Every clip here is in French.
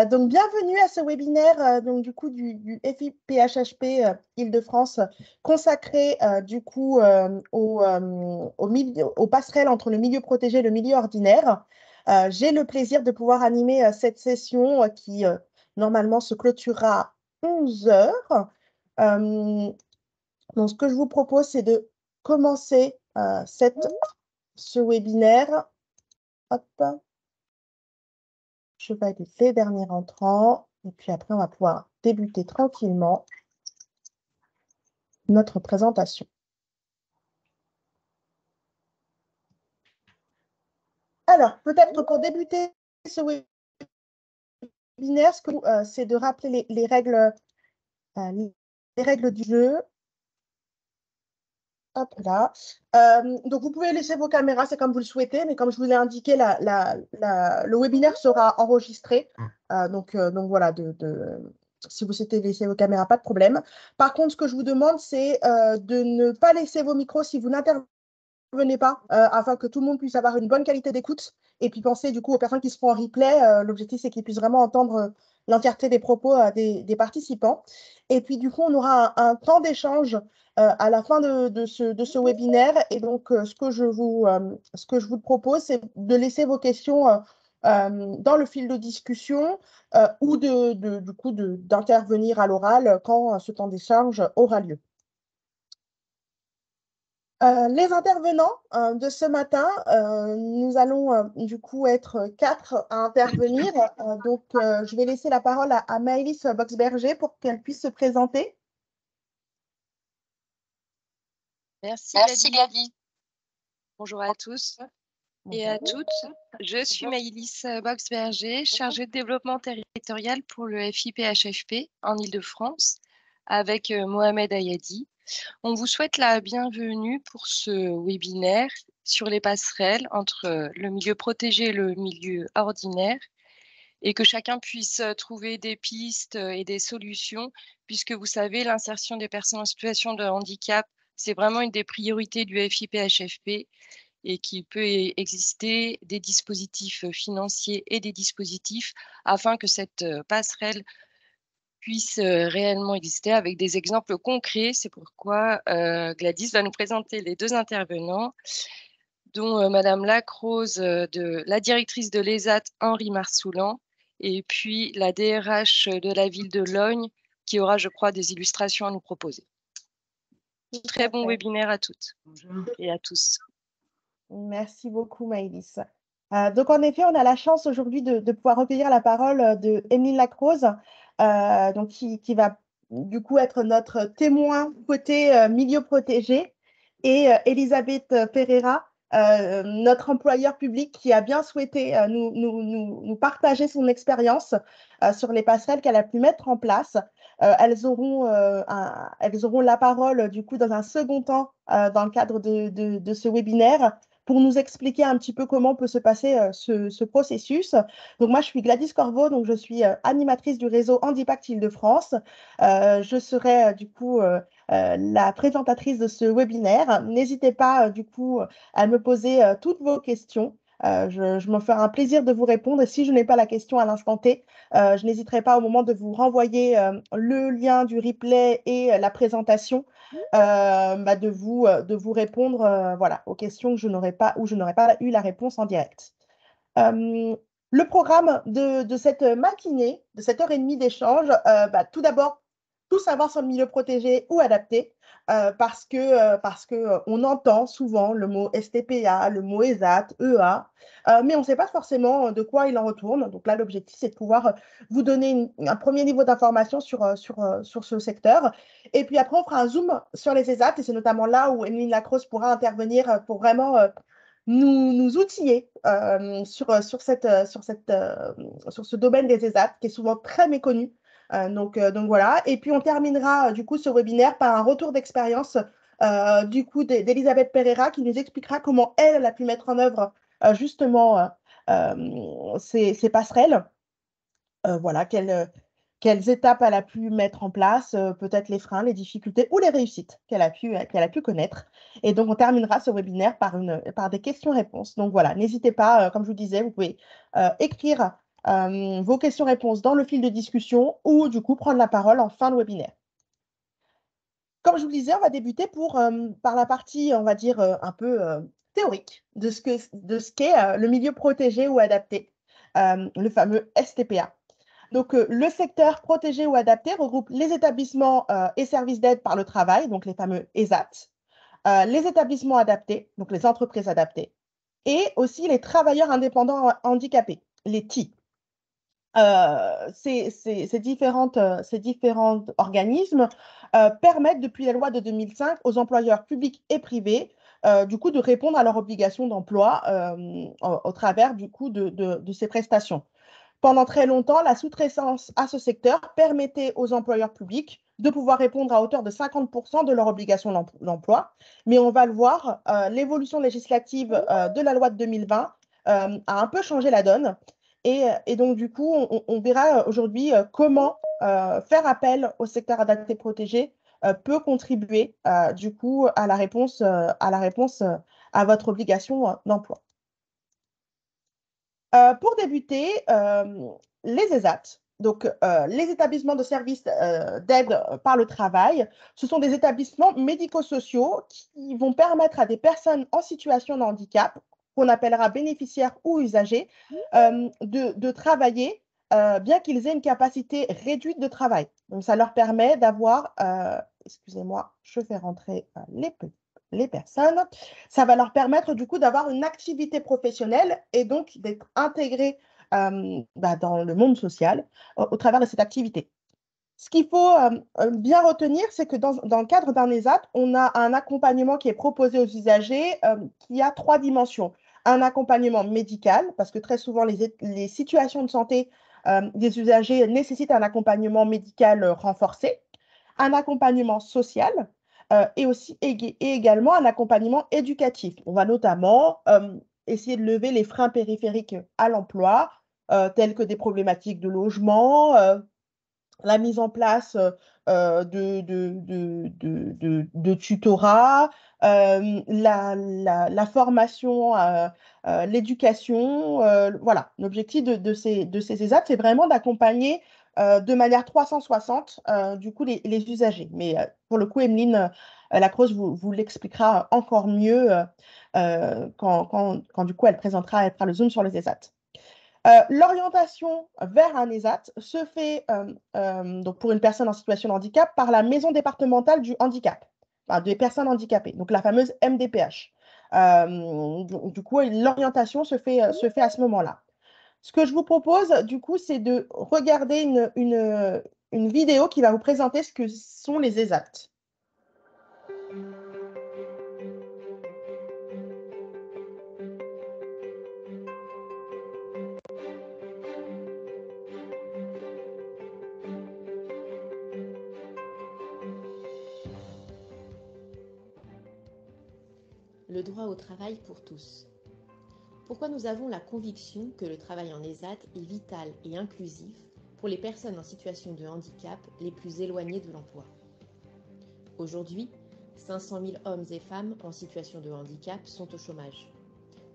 Donc, bienvenue à ce webinaire donc, du coup, du FIPHHP Île-de-France consacré du coup aux passerelles entre le milieu protégé et le milieu ordinaire. J'ai le plaisir de pouvoir animer cette session qui normalement se clôturera à 11 heures. Donc, ce que je vous propose, c'est de commencer ce webinaire. Hop. Je vais les derniers entrants et puis après, on va pouvoir débuter tranquillement notre présentation. Alors, peut-être pour débuter ce webinaire, c'est de rappeler les règles du jeu. Hop là. Donc, vous pouvez laisser vos caméras, c'est comme vous le souhaitez, mais comme je vous l'ai indiqué, le webinaire sera enregistré. Donc voilà, si vous souhaitez laisser vos caméras, pas de problème. Par contre, ce que je vous demande, c'est de ne pas laisser vos micros si vous n'intervenez pas, afin que tout le monde puisse avoir une bonne qualité d'écoute. Et puis penser du coup aux personnes qui seront en replay. L'objectif, c'est qu'ils puissent vraiment entendre l'entièreté des propos des participants. Et puis du coup, on aura un temps d'échange à la fin de ce webinaire. Et donc, ce que je vous propose, c'est de laisser vos questions dans le fil de discussion ou du coup d'intervenir à l'oral quand ce temps d'échange aura lieu. Les intervenants de ce matin, nous allons du coup être 4 à intervenir. Je vais laisser la parole à Maëlys Boxberger pour qu'elle puisse se présenter. Merci Gladys. Bonjour à tous et à toutes. Je suis Maëlys Boxberger, chargée de développement territorial pour le FIPHFP en Île-de-France avec Mohamed Ayadi. On vous souhaite la bienvenue pour ce webinaire sur les passerelles entre le milieu protégé et le milieu ordinaire et que chacun puisse trouver des pistes et des solutions puisque vous savez, l'insertion des personnes en situation de handicap, c'est vraiment une des priorités du FIPHFP et qu'il peut exister des dispositifs financiers et des dispositifs afin que cette passerelle puisse réellement exister avec des exemples concrets. C'est pourquoi Gladys va nous présenter les 2 intervenants, dont Madame Lacrose, la directrice de l'ESAT Henri Marsoulan, et puis la DRH de la ville de Logne, qui aura, je crois, des illustrations à nous proposer. Très bon webinaire à toutes et à tous. Merci beaucoup, Maëlys. Donc, en effet, on a la chance aujourd'hui de pouvoir recueillir la parole de Émile Lacrose, qui va du coup être notre témoin côté milieu protégé, et Elisabeth Pereira, notre employeur public qui a bien souhaité nous partager son expérience sur les passerelles qu'elle a pu mettre en place. Elles auront la parole du coup dans un second temps dans le cadre de ce webinaire pour nous expliquer un petit peu comment peut se passer ce processus. Donc moi, je suis Gladys Corveau, donc je suis animatrice du réseau Handipact Île-de-France. Je serai du coup la présentatrice de ce webinaire. N'hésitez pas du coup à me poser toutes vos questions. Je me ferai un plaisir de vous répondre et si je n'ai pas la question à l'instant T, je n'hésiterai pas au moment de vous renvoyer le lien du replay et la présentation de vous répondre voilà, aux questions que je n'aurais pas ou je n'aurais pas eu la réponse en direct. Le programme de cette matinée, de cette heure et demie d'échange, tout d'abord, tout savoir sur le milieu protégé ou adapté, parce que on entend souvent le mot STPA, le mot ESAT, EA, mais on ne sait pas forcément de quoi il en retourne. Donc là, l'objectif, c'est de pouvoir vous donner un premier niveau d'information sur ce secteur. Et puis après, on fera un zoom sur les ESAT, et c'est notamment là où Émilie Lacrose pourra intervenir pour vraiment nous outiller sur ce domaine des ESAT qui est souvent très méconnu. Donc voilà. Et puis on terminera du coup ce webinaire par un retour d'expérience du coup d'Elisabeth Pereira qui nous expliquera comment elle a pu mettre en œuvre justement ces passerelles. Voilà, quelles étapes elle a pu mettre en place, peut-être les freins, les difficultés ou les réussites qu'elle a pu connaître. Et donc, on terminera ce webinaire par des questions-réponses. Donc voilà, n'hésitez pas, comme je vous disais, vous pouvez écrire vos questions-réponses dans le fil de discussion ou du coup prendre la parole en fin de webinaire. Comme je vous le disais, on va débuter par la partie, on va dire, un peu théorique de ce qu'est le milieu protégé ou adapté, le fameux STPA. Donc, le secteur protégé ou adapté regroupe les établissements et services d'aide par le travail, donc les fameux ESAT, les établissements adaptés, donc les entreprises adaptées, et aussi les travailleurs indépendants handicapés, les TI. Ces différents organismes permettent, depuis la loi de 2005, aux employeurs publics et privés, du coup, de répondre à leurs obligations d'emploi au travers, du coup, de ces prestations. Pendant très longtemps, la sous-traitance à ce secteur permettait aux employeurs publics de pouvoir répondre à hauteur de 50% de leurs obligations d'emploi. Mais on va le voir, l'évolution législative de la loi de 2020 a un peu changé la donne. Et donc, du coup, on verra aujourd'hui comment faire appel au secteur adapté protégé peut contribuer, du coup, à la réponse à votre obligation d'emploi. Pour débuter, les ESAT, donc les établissements de services d'aide par le travail, ce sont des établissements médico-sociaux qui vont permettre à des personnes en situation de handicap, qu'on appellera bénéficiaires ou usagers, de travailler, bien qu'ils aient une capacité réduite de travail. Donc, ça leur permet d'avoir, excusez-moi, je fais rentrer les personnes. Ça va leur permettre du coup d'avoir une activité professionnelle et donc d'être intégrés dans le monde social au travers de cette activité. Ce qu'il faut bien retenir, c'est que dans le cadre d'un ESAT, on a un accompagnement qui est proposé aux usagers qui a 3 dimensions. Un accompagnement médical, parce que très souvent, les situations de santé des usagers nécessitent un accompagnement médical renforcé, un accompagnement social et également un accompagnement éducatif. On va notamment essayer de lever les freins périphériques à l'emploi, tels que des problématiques de logement, la mise en place de tutorats, la formation, l'éducation. Voilà, l'objectif de ces ESAT, c'est vraiment d'accompagner de manière 360 du coup les usagers. Mais pour le coup, Emeline Lacroze vous l'expliquera encore mieux quand du coup elle fera le zoom sur les ESAT. L'orientation vers un ESAT se fait donc pour une personne en situation de handicap par la maison départementale du handicap, enfin, des personnes handicapées, donc la fameuse MDPH. Du coup, l'orientation se fait à ce moment-là. Ce que je vous propose, du coup, c'est de regarder une vidéo qui va vous présenter ce que sont les ESAT. Le droit au travail pour tous. Pourquoi nous avons la conviction que le travail en ESAT est vital et inclusif pour les personnes en situation de handicap les plus éloignées de l'emploi. Aujourd'hui, 500 000 hommes et femmes en situation de handicap sont au chômage.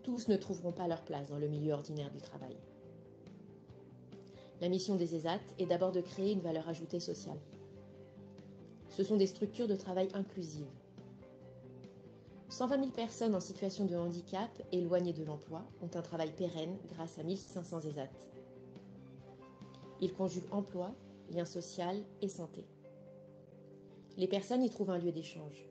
Tous ne trouveront pas leur place dans le milieu ordinaire du travail. La mission des ESAT est d'abord de créer une valeur ajoutée sociale. Ce sont des structures de travail inclusives. 120 000 personnes en situation de handicap éloignées de l'emploi ont un travail pérenne grâce à 1500 ESAT. Ils conjuguent emploi, lien social et santé. Les personnes y trouvent un lieu d'échange.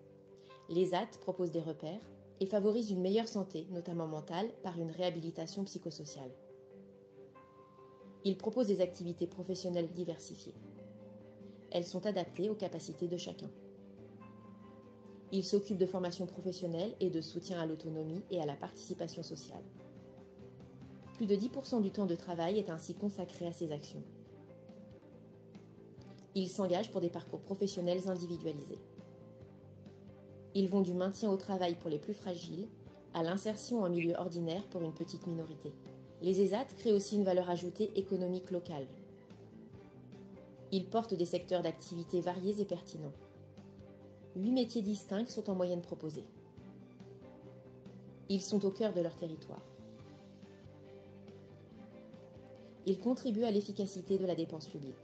L'ESAT propose des repères et favorise une meilleure santé, notamment mentale, par une réhabilitation psychosociale. Ils proposent des activités professionnelles diversifiées. Elles sont adaptées aux capacités de chacun. Ils s'occupent de formation professionnelle et de soutien à l'autonomie et à la participation sociale. Plus de 10% du temps de travail est ainsi consacré à ces actions. Ils s'engagent pour des parcours professionnels individualisés. Ils vont du maintien au travail pour les plus fragiles à l'insertion en milieu ordinaire pour une petite minorité. Les ESAT créent aussi une valeur ajoutée économique locale. Ils portent des secteurs d'activité variés et pertinents. 8 métiers distincts sont en moyenne proposés. Ils sont au cœur de leur territoire. Ils contribuent à l'efficacité de la dépense publique.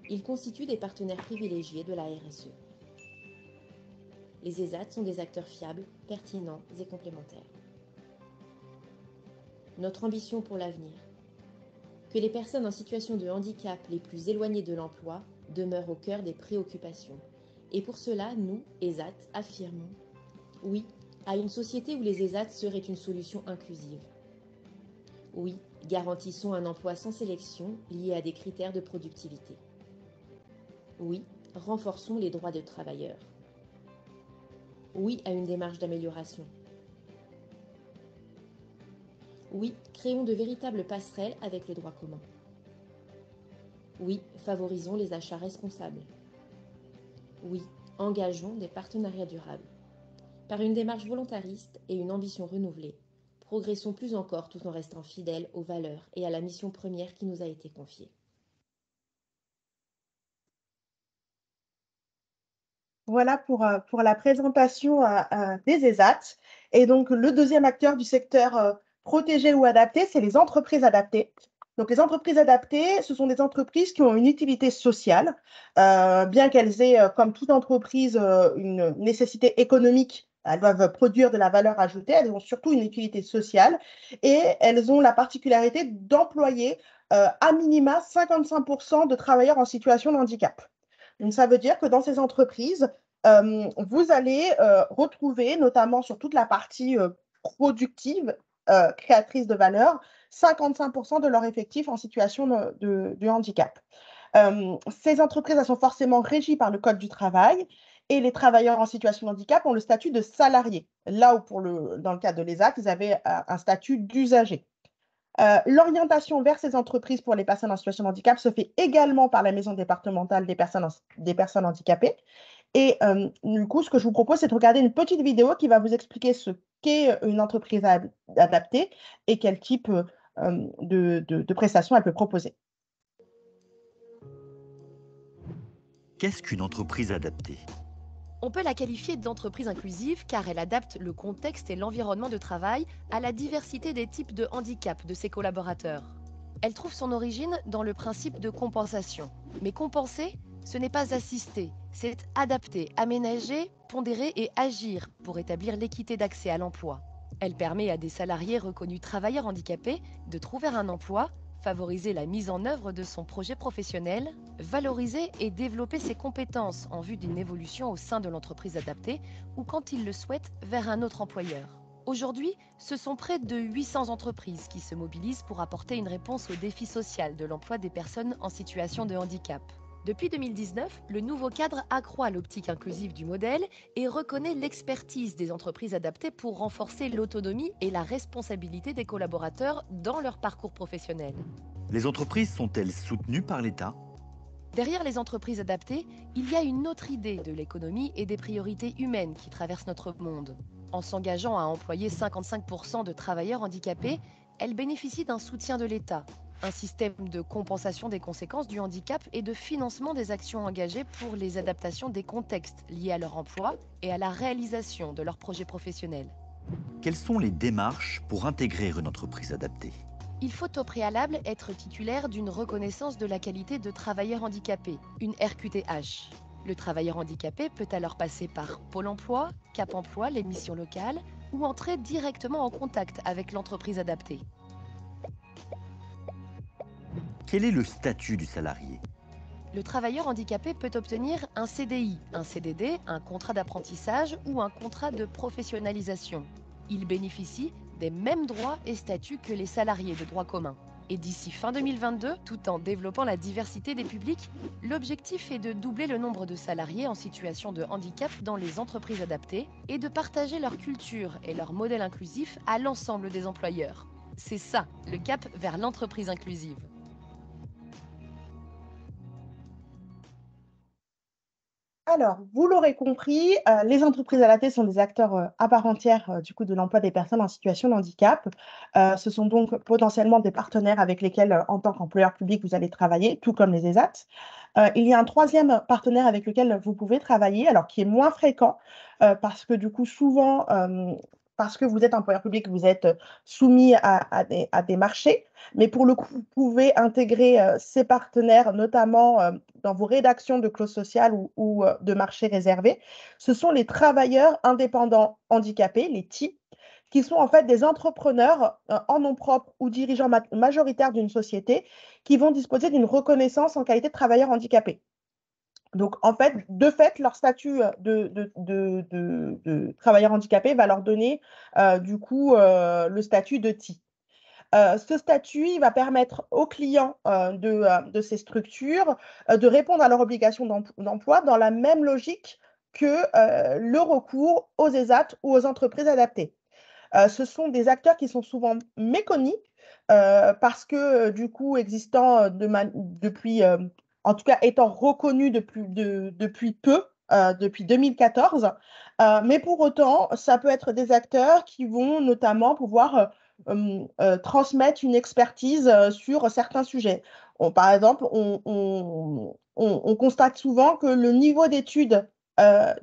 Ils constituent des partenaires privilégiés de la RSE. Les ESAT sont des acteurs fiables, pertinents et complémentaires. Notre ambition pour l'avenir: que les personnes en situation de handicap les plus éloignées de l'emploi demeurent au cœur des préoccupations. Et pour cela, nous, ESAT, affirmons oui à une société où les ESAT seraient une solution inclusive. Oui, garantissons un emploi sans sélection lié à des critères de productivité. Oui, renforçons les droits des travailleurs. Oui à une démarche d'amélioration. Oui, créons de véritables passerelles avec le droit commun. Oui, favorisons les achats responsables. Oui, engageons des partenariats durables. Par une démarche volontariste et une ambition renouvelée, progressons plus encore tout en restant fidèles aux valeurs et à la mission première qui nous a été confiée. Voilà pour la présentation des ESAT. Et donc, le deuxième acteur du secteur protégé ou adapté, c'est les entreprises adaptées. Donc, les entreprises adaptées, ce sont des entreprises qui ont une utilité sociale, bien qu'elles aient, comme toute entreprise, une nécessité économique. Elles doivent produire de la valeur ajoutée, elles ont surtout une utilité sociale et elles ont la particularité d'employer à minima 55% de travailleurs en situation de handicap. Donc, ça veut dire que dans ces entreprises, vous allez retrouver, notamment sur toute la partie productive, créatrice de valeur, 55% de leur effectif en situation de handicap. Ces entreprises, elles sont forcément régies par le Code du travail et les travailleurs en situation de handicap ont le statut de salarié. Là où dans le cas de l'ESAT, ils avaient un statut d'usager. L'orientation vers ces entreprises pour les personnes en situation de handicap se fait également par la maison départementale des personnes handicapées. Et du coup, ce que je vous propose, c'est de regarder une petite vidéo qui va vous expliquer ce qu'est une entreprise adaptée et quel type de prestations elle peut proposer. Qu'est-ce qu'une entreprise adaptée ? On peut la qualifier d'entreprise inclusive car elle adapte le contexte et l'environnement de travail à la diversité des types de handicap de ses collaborateurs. Elle trouve son origine dans le principe de compensation. Mais compenser, ce n'est pas assister, c'est adapter, aménager, pondérer et agir pour établir l'équité d'accès à l'emploi. Elle permet à des salariés reconnus travailleurs handicapés de trouver un emploi, favoriser la mise en œuvre de son projet professionnel, valoriser et développer ses compétences en vue d'une évolution au sein de l'entreprise adaptée ou quand il le souhaite vers un autre employeur. Aujourd'hui, ce sont près de 800 entreprises qui se mobilisent pour apporter une réponse au défi social de l'emploi des personnes en situation de handicap. Depuis 2019, le nouveau cadre accroît l'optique inclusive du modèle et reconnaît l'expertise des entreprises adaptées pour renforcer l'autonomie et la responsabilité des collaborateurs dans leur parcours professionnel. Les entreprises sont-elles soutenues par l'État ? Derrière les entreprises adaptées, il y a une autre idée de l'économie et des priorités humaines qui traversent notre monde. En s'engageant à employer 55% de travailleurs handicapés, elles bénéficient d'un soutien de l'État, un système de compensation des conséquences du handicap et de financement des actions engagées pour les adaptations des contextes liés à leur emploi et à la réalisation de leurs projets professionnels. Quelles sont les démarches pour intégrer une entreprise adaptée ? Il faut au préalable être titulaire d'une reconnaissance de la qualité de travailleur handicapé, une RQTH. Le travailleur handicapé peut alors passer par Pôle emploi, Cap emploi, les missions locales, ou entrer directement en contact avec l'entreprise adaptée. Quel est le statut du salarié ? Le travailleur handicapé peut obtenir un CDI, un CDD, un contrat d'apprentissage ou un contrat de professionnalisation. Il bénéficie des mêmes droits et statuts que les salariés de droit commun. Et d'ici fin 2022, tout en développant la diversité des publics, l'objectif est de doubler le nombre de salariés en situation de handicap dans les entreprises adaptées et de partager leur culture et leur modèle inclusif à l'ensemble des employeurs. C'est ça, le cap vers l'entreprise inclusive. Alors, vous l'aurez compris, les entreprises adaptées sont des acteurs à part entière du coup, de l'emploi des personnes en situation de handicap. Ce sont donc potentiellement des partenaires avec lesquels, en tant qu'employeur public, vous allez travailler, tout comme les ESAT. Il y a un troisième partenaire avec lequel vous pouvez travailler, alors qui est moins fréquent, parce que du coup, souvent, parce que vous êtes employeur public, vous êtes soumis à des marchés, mais pour le coup, vous pouvez intégrer ces partenaires, notamment dans vos rédactions de clauses sociales ou de marchés réservés. Ce sont les travailleurs indépendants handicapés, les TI, qui sont en fait des entrepreneurs en nom propre ou dirigeants majoritaires d'une société qui vont disposer d'une reconnaissance en qualité de travailleur handicapé. Donc, en fait, de fait, leur statut de travailleur handicapé va leur donner, du coup, le statut de TI. Ce statut il va permettre aux clients de ces structures de répondre à leurs obligations d'emploi dans la même logique que le recours aux ESAT ou aux entreprises adaptées. Ce sont des acteurs qui sont souvent méconnus parce que, du coup, existant depuis, en tout cas étant reconnus depuis peu, depuis 2014. Mais pour autant, ça peut être des acteurs qui vont notamment pouvoir transmettre une expertise sur certains sujets. Par exemple, on constate souvent que le niveau d'études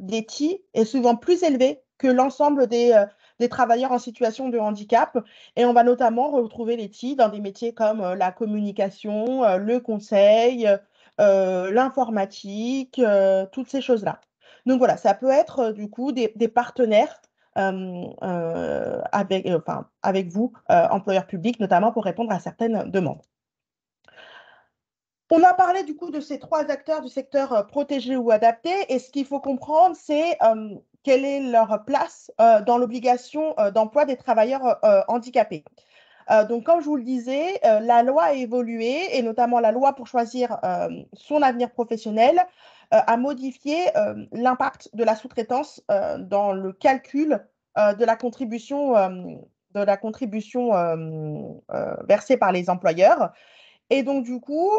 des TI est souvent plus élevé que l'ensemble des travailleurs en situation de handicap. Et on va notamment retrouver les TI dans des métiers comme la communication, le conseil, l'informatique, toutes ces choses-là. Donc voilà, ça peut être du coup des partenaires avec vous, employeurs publics, notamment pour répondre à certaines demandes. On a parlé du coup de ces trois acteurs du secteur protégé ou adapté, et ce qu'il faut comprendre, c'est quelle est leur place dans l'obligation d'emploi des travailleurs handicapés. Donc, comme je vous le disais, la loi a évolué, et notamment la loi pour choisir son avenir professionnel a modifié l'impact de la sous-traitance dans le calcul de la contribution versée par les employeurs. Et donc, du coup,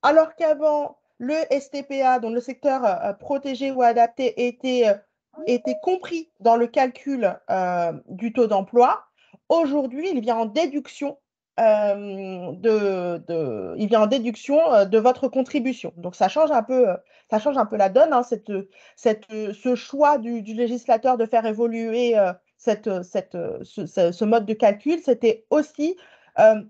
alors qu'avant, le STPA, donc le secteur protégé ou adapté, était compris dans le calcul du taux d'emploi, aujourd'hui, il vient en déduction de votre contribution. Donc, ça change un peu la donne, hein, ce choix du législateur de faire évoluer ce mode de calcul. C'était aussi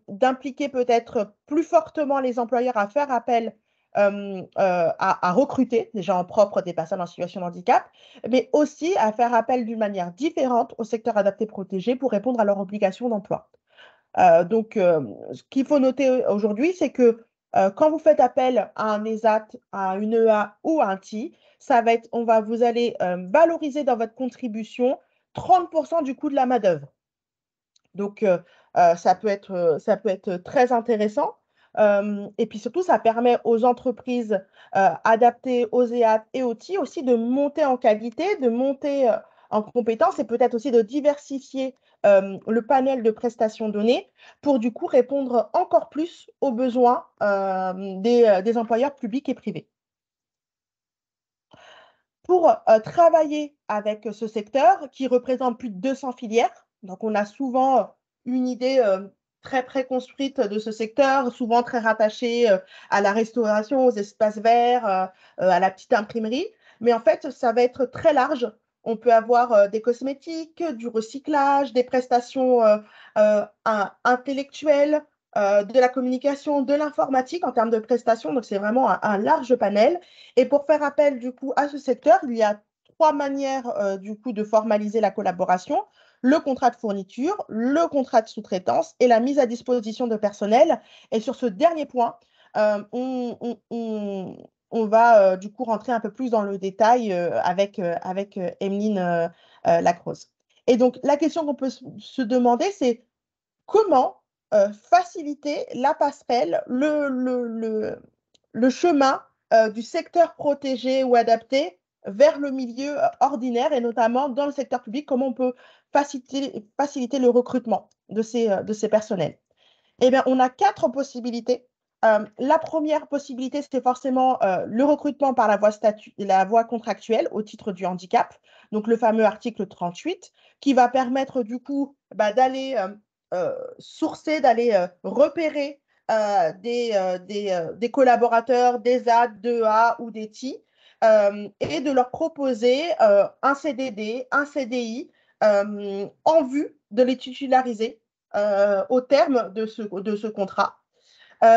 d'impliquer peut-être plus fortement les employeurs à faire appel à recruter déjà en propre des personnes en situation de handicap, mais aussi à faire appel d'une manière différente au secteur adapté protégé pour répondre à leurs obligations d'emploi. Donc, ce qu'il faut noter aujourd'hui, c'est que quand vous faites appel à un ESAT, à une EA ou à un TI, vous allez valoriser dans votre contribution 30% du coût de la main-d'œuvre. Donc, ça peut être très intéressant. Et puis surtout, ça permet aux entreprises adaptées aux EAT et aux TI aussi de monter en qualité, de monter en compétences, et peut-être aussi de diversifier le panel de prestations données pour du coup répondre encore plus aux besoins des employeurs publics et privés. Pour travailler avec ce secteur qui représente plus de 200 filières, donc on a souvent une idée très préconstruite de ce secteur, souvent très rattachée à la restauration, aux espaces verts, à la petite imprimerie. Mais en fait, ça va être très large. On peut avoir des cosmétiques, du recyclage, des prestations intellectuelles, de la communication, de l'informatique en termes de prestations. Donc, c'est vraiment un large panel. Et pour faire appel du coup à ce secteur, il y a trois manières du coup de formaliser la collaboration: le contrat de fourniture, le contrat de sous-traitance et la mise à disposition de personnel. Et sur ce dernier point, on va du coup rentrer un peu plus dans le détail avec Emeline Lacroze. Et donc, la question qu'on peut se demander, c'est comment faciliter la passerelle, le chemin du secteur protégé ou adapté vers le milieu ordinaire, et notamment dans le secteur public, comment on peut faciliter le recrutement de ces personnels. Eh bien, on a 4 possibilités. La première possibilité, c'est forcément le recrutement par la voie contractuelle au titre du handicap, donc le fameux article 38, qui va permettre du coup d'aller sourcer, d'aller repérer des collaborateurs, des AD, d'EA ou des TI, et de leur proposer un CDD, un CDI en vue de les titulariser au terme de ce contrat.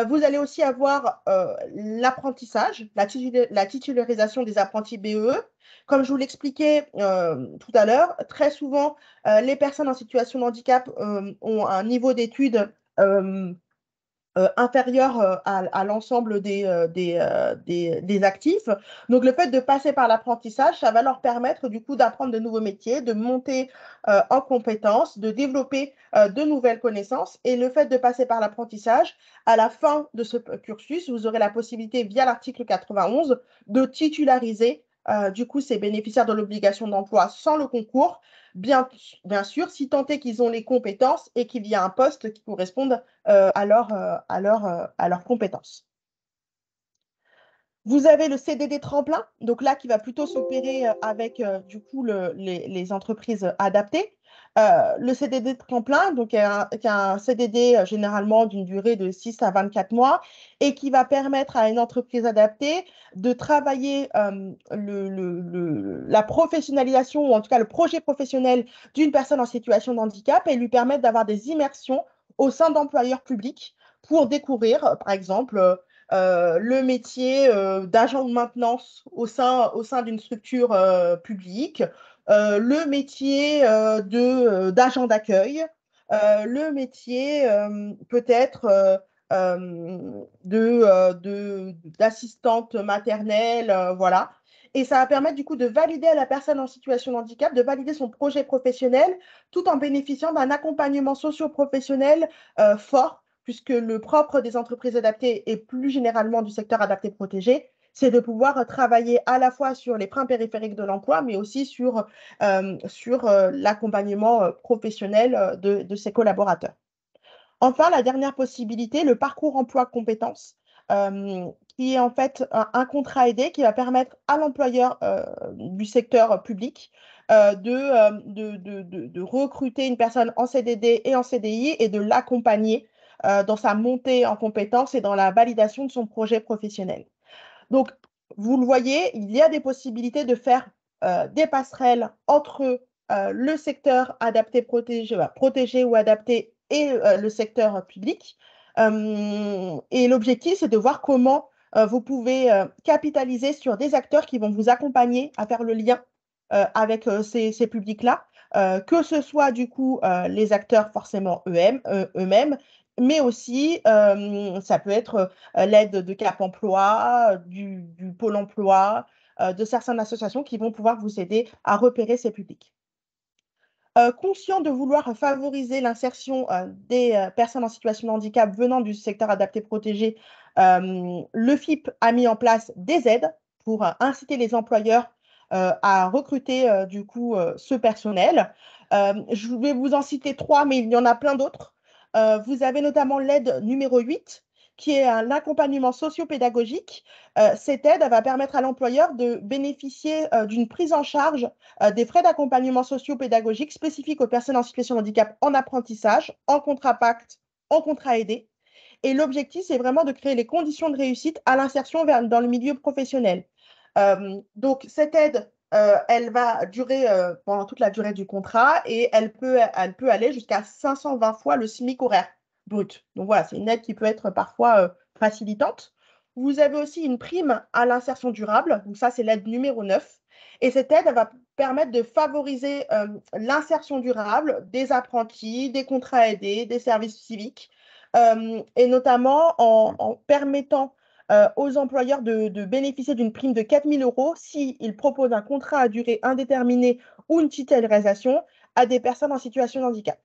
Vous allez aussi avoir l'apprentissage, la titularisation des apprentis BEE. Comme je vous l'expliquais tout à l'heure, très souvent, les personnes en situation de handicap ont un niveau d'études inférieur à l'ensemble des actifs. Donc, le fait de passer par l'apprentissage, ça va leur permettre du coup d'apprendre de nouveaux métiers, de monter en compétences, de développer de nouvelles connaissances. Et le fait de passer par l'apprentissage, à la fin de ce cursus, vous aurez la possibilité, via l'article 91, de titulariser du coup ces bénéficiaires de l'obligation d'emploi sans le concours, bien sûr, si tant est qu'ils ont les compétences et qu'il y a un poste qui corresponde à leurs compétences. Vous avez le CDD tremplin, donc là, qui va plutôt s'opérer avec, du coup, les entreprises adaptées. Le CDD tremplin, donc, qui est un CDD généralement d'une durée de 6 à 24 mois et qui va permettre à une entreprise adaptée de travailler la professionnalisation ou en tout cas le projet professionnel d'une personne en situation de handicap et lui permettre d'avoir des immersions au sein d'employeurs publics pour découvrir, par exemple, le métier d'agent de maintenance au sein d'une structure publique, le métier d'agent d'accueil, le métier peut-être d'assistante maternelle, voilà. Et ça va permettre du coup de valider à la personne en situation de handicap, de valider son projet professionnel, tout en bénéficiant d'un accompagnement socio-professionnel fort, puisque le propre des entreprises adaptées et plus généralement du secteur adapté protégé, c'est de pouvoir travailler à la fois sur les freins périphériques de l'emploi, mais aussi sur l'accompagnement professionnel de ses collaborateurs. Enfin, la dernière possibilité, le parcours emploi compétences, qui est en fait un contrat aidé qui va permettre à l'employeur du secteur public de recruter une personne en CDD et en CDI et de l'accompagner dans sa montée en compétences et dans la validation de son projet professionnel. Donc, vous le voyez, il y a des possibilités de faire des passerelles entre le secteur adapté, protégé ou adapté et le secteur public. Et l'objectif, c'est de voir comment vous pouvez capitaliser sur des acteurs qui vont vous accompagner à faire le lien avec ces publics-là, que ce soit du coup les acteurs forcément eux-mêmes, mais aussi ça peut être l'aide de Cap Emploi, du Pôle emploi, de certaines associations qui vont pouvoir vous aider à repérer ces publics. Conscient de vouloir favoriser l'insertion des personnes en situation de handicap venant du secteur adapté protégé, le FIP a mis en place des aides pour inciter les employeurs à recruter du coup ce personnel. Je vais vous en citer 3, mais il y en a plein d'autres. Vous avez notamment l'aide numéro 8, qui est un accompagnement socio-pédagogique. Cette aide va permettre à l'employeur de bénéficier d'une prise en charge des frais d'accompagnement socio-pédagogique spécifiques aux personnes en situation de handicap en apprentissage, en contrat pacte, en contrat aidé. Et l'objectif, c'est vraiment de créer les conditions de réussite à l'insertion dans le milieu professionnel. Donc, cette aide, elle va durer pendant toute la durée du contrat et elle peut aller jusqu'à 520 fois le SMIC horaire brut. Donc, voilà, c'est une aide qui peut être parfois facilitante. Vous avez aussi une prime à l'insertion durable. Donc, ça, c'est l'aide numéro 9. Et cette aide, elle va permettre de favoriser l'insertion durable des apprentis, des contrats aidés, des services civiques, et notamment en permettant aux employeurs de bénéficier d'une prime de 4 000 € s'ils proposent un contrat à durée indéterminée ou une titularisation à des personnes en situation de handicap.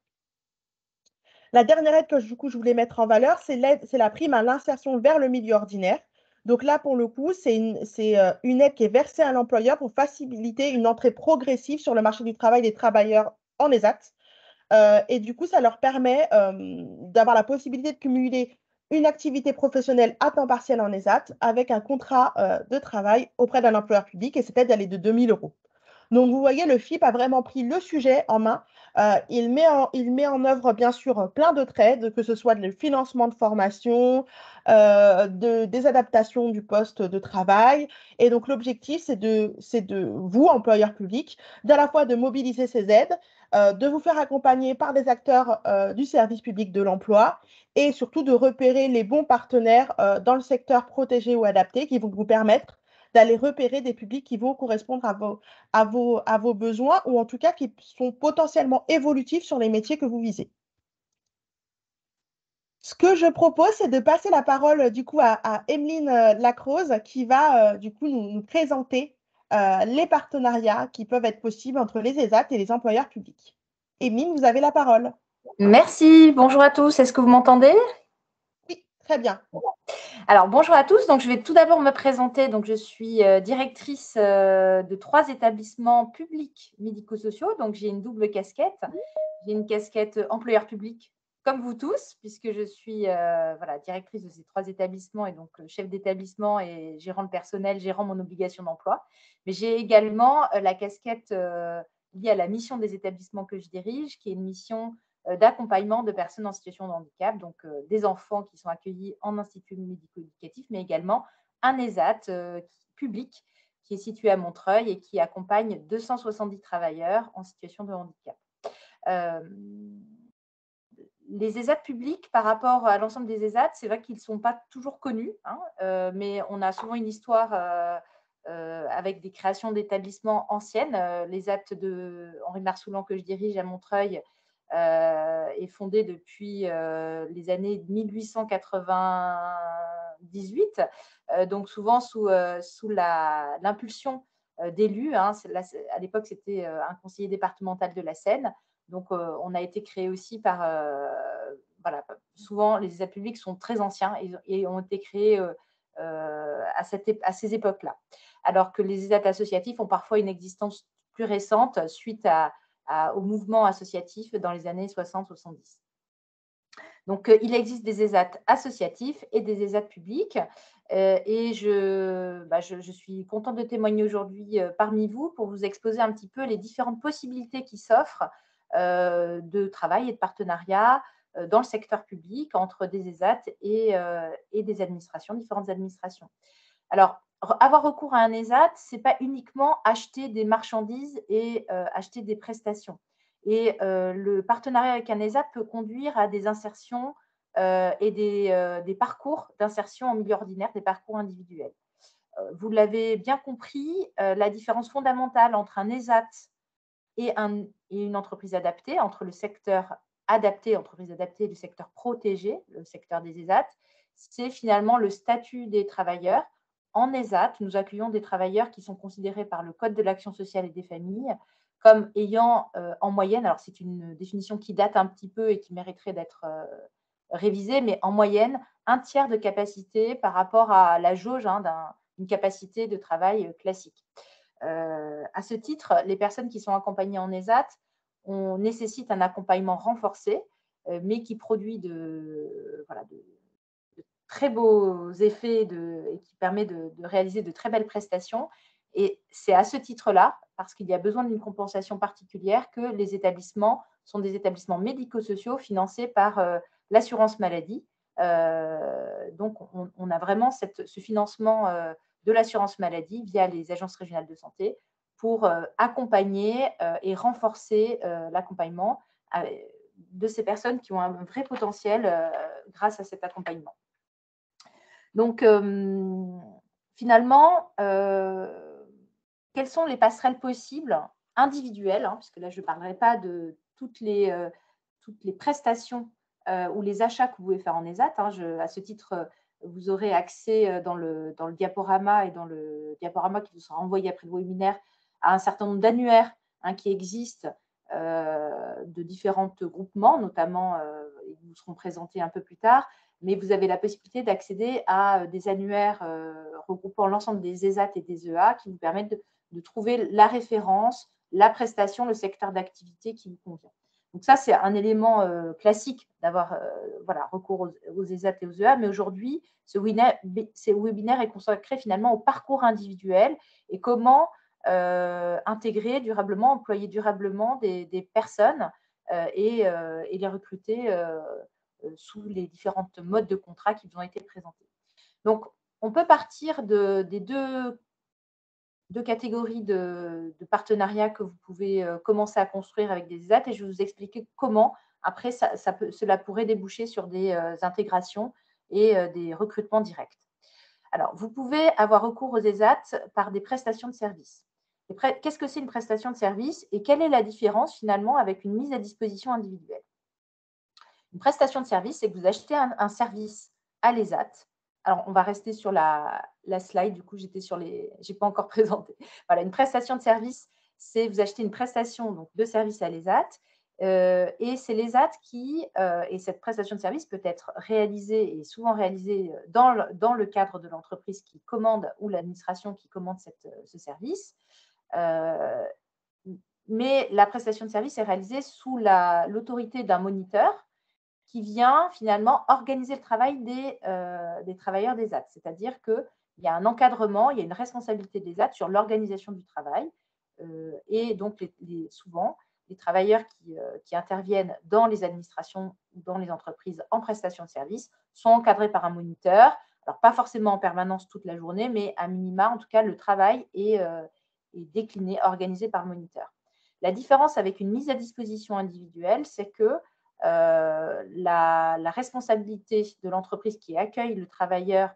La dernière aide que du coup, je voulais mettre en valeur, c'est la prime à l'insertion vers le milieu ordinaire. Donc là, pour le coup, c'est une aide qui est versée à l'employeur pour faciliter une entrée progressive sur le marché du travail des travailleurs en ESAT. Et du coup, ça leur permet d'avoir la possibilité de cumuler une activité professionnelle à temps partiel en ESAT avec un contrat de travail auprès d'un employeur public et cette aide, elle est de 2 000 €. Donc, vous voyez, le FIP a vraiment pris le sujet en main Il met en œuvre, bien sûr, plein d'autres aides, que ce soit le financement de formation, des adaptations du poste de travail. Et donc, l'objectif, c'est de vous, employeurs publics, d'à la fois de mobiliser ces aides, de vous faire accompagner par des acteurs du service public de l'emploi et surtout de repérer les bons partenaires dans le secteur protégé ou adapté qui vont vous permettre d'aller repérer des publics qui vont correspondre à vos besoins ou en tout cas qui sont potentiellement évolutifs sur les métiers que vous visez. Ce que je propose, c'est de passer la parole du coup à Emeline Lacrose qui va du coup nous présenter les partenariats qui peuvent être possibles entre les ESAT et les employeurs publics. Emeline, vous avez la parole. Merci, bonjour à tous. Est-ce que vous m'entendez? Oui, très bien. Alors, bonjour à tous. Donc, je vais tout d'abord me présenter. Donc, je suis directrice de 3 établissements publics médico-sociaux. Donc, j'ai une double casquette. J'ai une casquette employeur public, comme vous tous, puisque je suis directrice de ces 3 établissements et donc chef d'établissement et gérant de personnel, gérant mon obligation d'emploi. Mais j'ai également la casquette liée à la mission des établissements que je dirige, qui est une mission d'accompagnement de personnes en situation de handicap, donc des enfants qui sont accueillis en institut médico-éducatif, mais également un ESAT public qui est situé à Montreuil et qui accompagne 270 travailleurs en situation de handicap. Les ESAT publics, par rapport à l'ensemble des ESAT, c'est vrai qu'ils ne sont pas toujours connus, mais on a souvent une histoire avec des créations d'établissements anciennes. L'ESAT de Henri Marsoulan que je dirige à Montreuil est fondé depuis les années 1898, donc souvent sous l'impulsion d'élus. À l'époque, c'était un conseiller départemental de la Seine. Donc, on a été créé aussi par… souvent, les ESAT publics sont très anciens et ont été créés à ces époques-là. Alors que les ESAT associatifs ont parfois une existence plus récente suite au mouvement associatif dans les années 60-70. Donc, il existe des ESAT associatifs et des ESAT publics. Et je suis contente de témoigner aujourd'hui parmi vous pour vous exposer un petit peu les différentes possibilités qui s'offrent de travail et de partenariat dans le secteur public entre des ESAT et des administrations, différentes administrations. Alors, avoir recours à un ESAT, ce n'est pas uniquement acheter des marchandises et acheter des prestations. Et le partenariat avec un ESAT peut conduire à des insertions et des parcours d'insertion en milieu ordinaire, des parcours individuels. Vous l'avez bien compris, la différence fondamentale entre un ESAT et une entreprise adaptée, entre le secteur adapté, entreprise adaptée, et le secteur protégé, le secteur des ESAT, c'est finalement le statut des travailleurs. En ESAT, nous accueillons des travailleurs qui sont considérés par le Code de l'action sociale et des familles comme ayant en moyenne, alors c'est une définition qui date un petit peu et qui mériterait d'être révisée, mais en moyenne, un tiers de capacité par rapport à la jauge d'une capacité de travail classique. À ce titre, les personnes qui sont accompagnées en ESAT nécessitent un accompagnement renforcé, mais qui produit de très beaux effets et qui permet de réaliser de très belles prestations. Et c'est à ce titre-là, parce qu'il y a besoin d'une compensation particulière, que les établissements sont des établissements médico-sociaux financés par l'assurance maladie. Donc, on a vraiment ce financement de l'assurance maladie via les agences régionales de santé pour accompagner et renforcer l'accompagnement de ces personnes qui ont un vrai potentiel grâce à cet accompagnement. Donc, finalement, quelles sont les passerelles possibles individuelles, puisque là, je ne parlerai pas de toutes les prestations ou les achats que vous pouvez faire en ESAT. À ce titre, vous aurez accès dans le diaporama et dans le diaporama qui vous sera envoyé après le webinaire à un certain nombre d'annuaires qui existent de différents groupements, notamment, ils vous seront présentés un peu plus tard, mais vous avez la possibilité d'accéder à des annuaires regroupant l'ensemble des ESAT et des EA qui vous permettent de trouver la référence, la prestation, le secteur d'activité qui vous convient. Donc ça, c'est un élément classique d'avoir recours aux ESAT et aux EA, mais aujourd'hui, ce webinaire est consacré finalement au parcours individuel et comment intégrer durablement, employer durablement des personnes et les recruter sous les différents modes de contrat qui vous ont été présentés. Donc, on peut partir des deux catégories de partenariats que vous pouvez commencer à construire avec des ESAT, et je vais vous expliquer comment, après, cela pourrait déboucher sur des intégrations et des recrutements directs. Alors, vous pouvez avoir recours aux ESAT par des prestations de services. Qu'est-ce que c'est une prestation de service et quelle est la différence finalement avec une mise à disposition individuelle? Une prestation de service, c'est que vous achetez un service à l'ESAT. Alors, on va rester sur la slide. Du coup, je n'ai pas encore présenté. Voilà, une prestation de service, c'est vous achetez une prestation donc, de service à l'ESAT. Et c'est l'ESAT qui, et cette prestation de service peut être réalisée et souvent réalisée dans le cadre de l'entreprise qui commande ou l'administration qui commande ce service. Mais la prestation de service est réalisée sous l'autorité d'un moniteur qui vient finalement organiser le travail des travailleurs des ESAT. C'est-à-dire qu'il y a un encadrement, il y a une responsabilité des ESAT sur l'organisation du travail. Et donc, souvent, les travailleurs qui interviennent dans les administrations ou dans les entreprises en prestation de service sont encadrés par un moniteur. Alors, pas forcément en permanence toute la journée, mais à minima, en tout cas, le travail est décliné, organisé par le moniteur. La différence avec une mise à disposition individuelle, c'est que la responsabilité de l'entreprise qui accueille le travailleur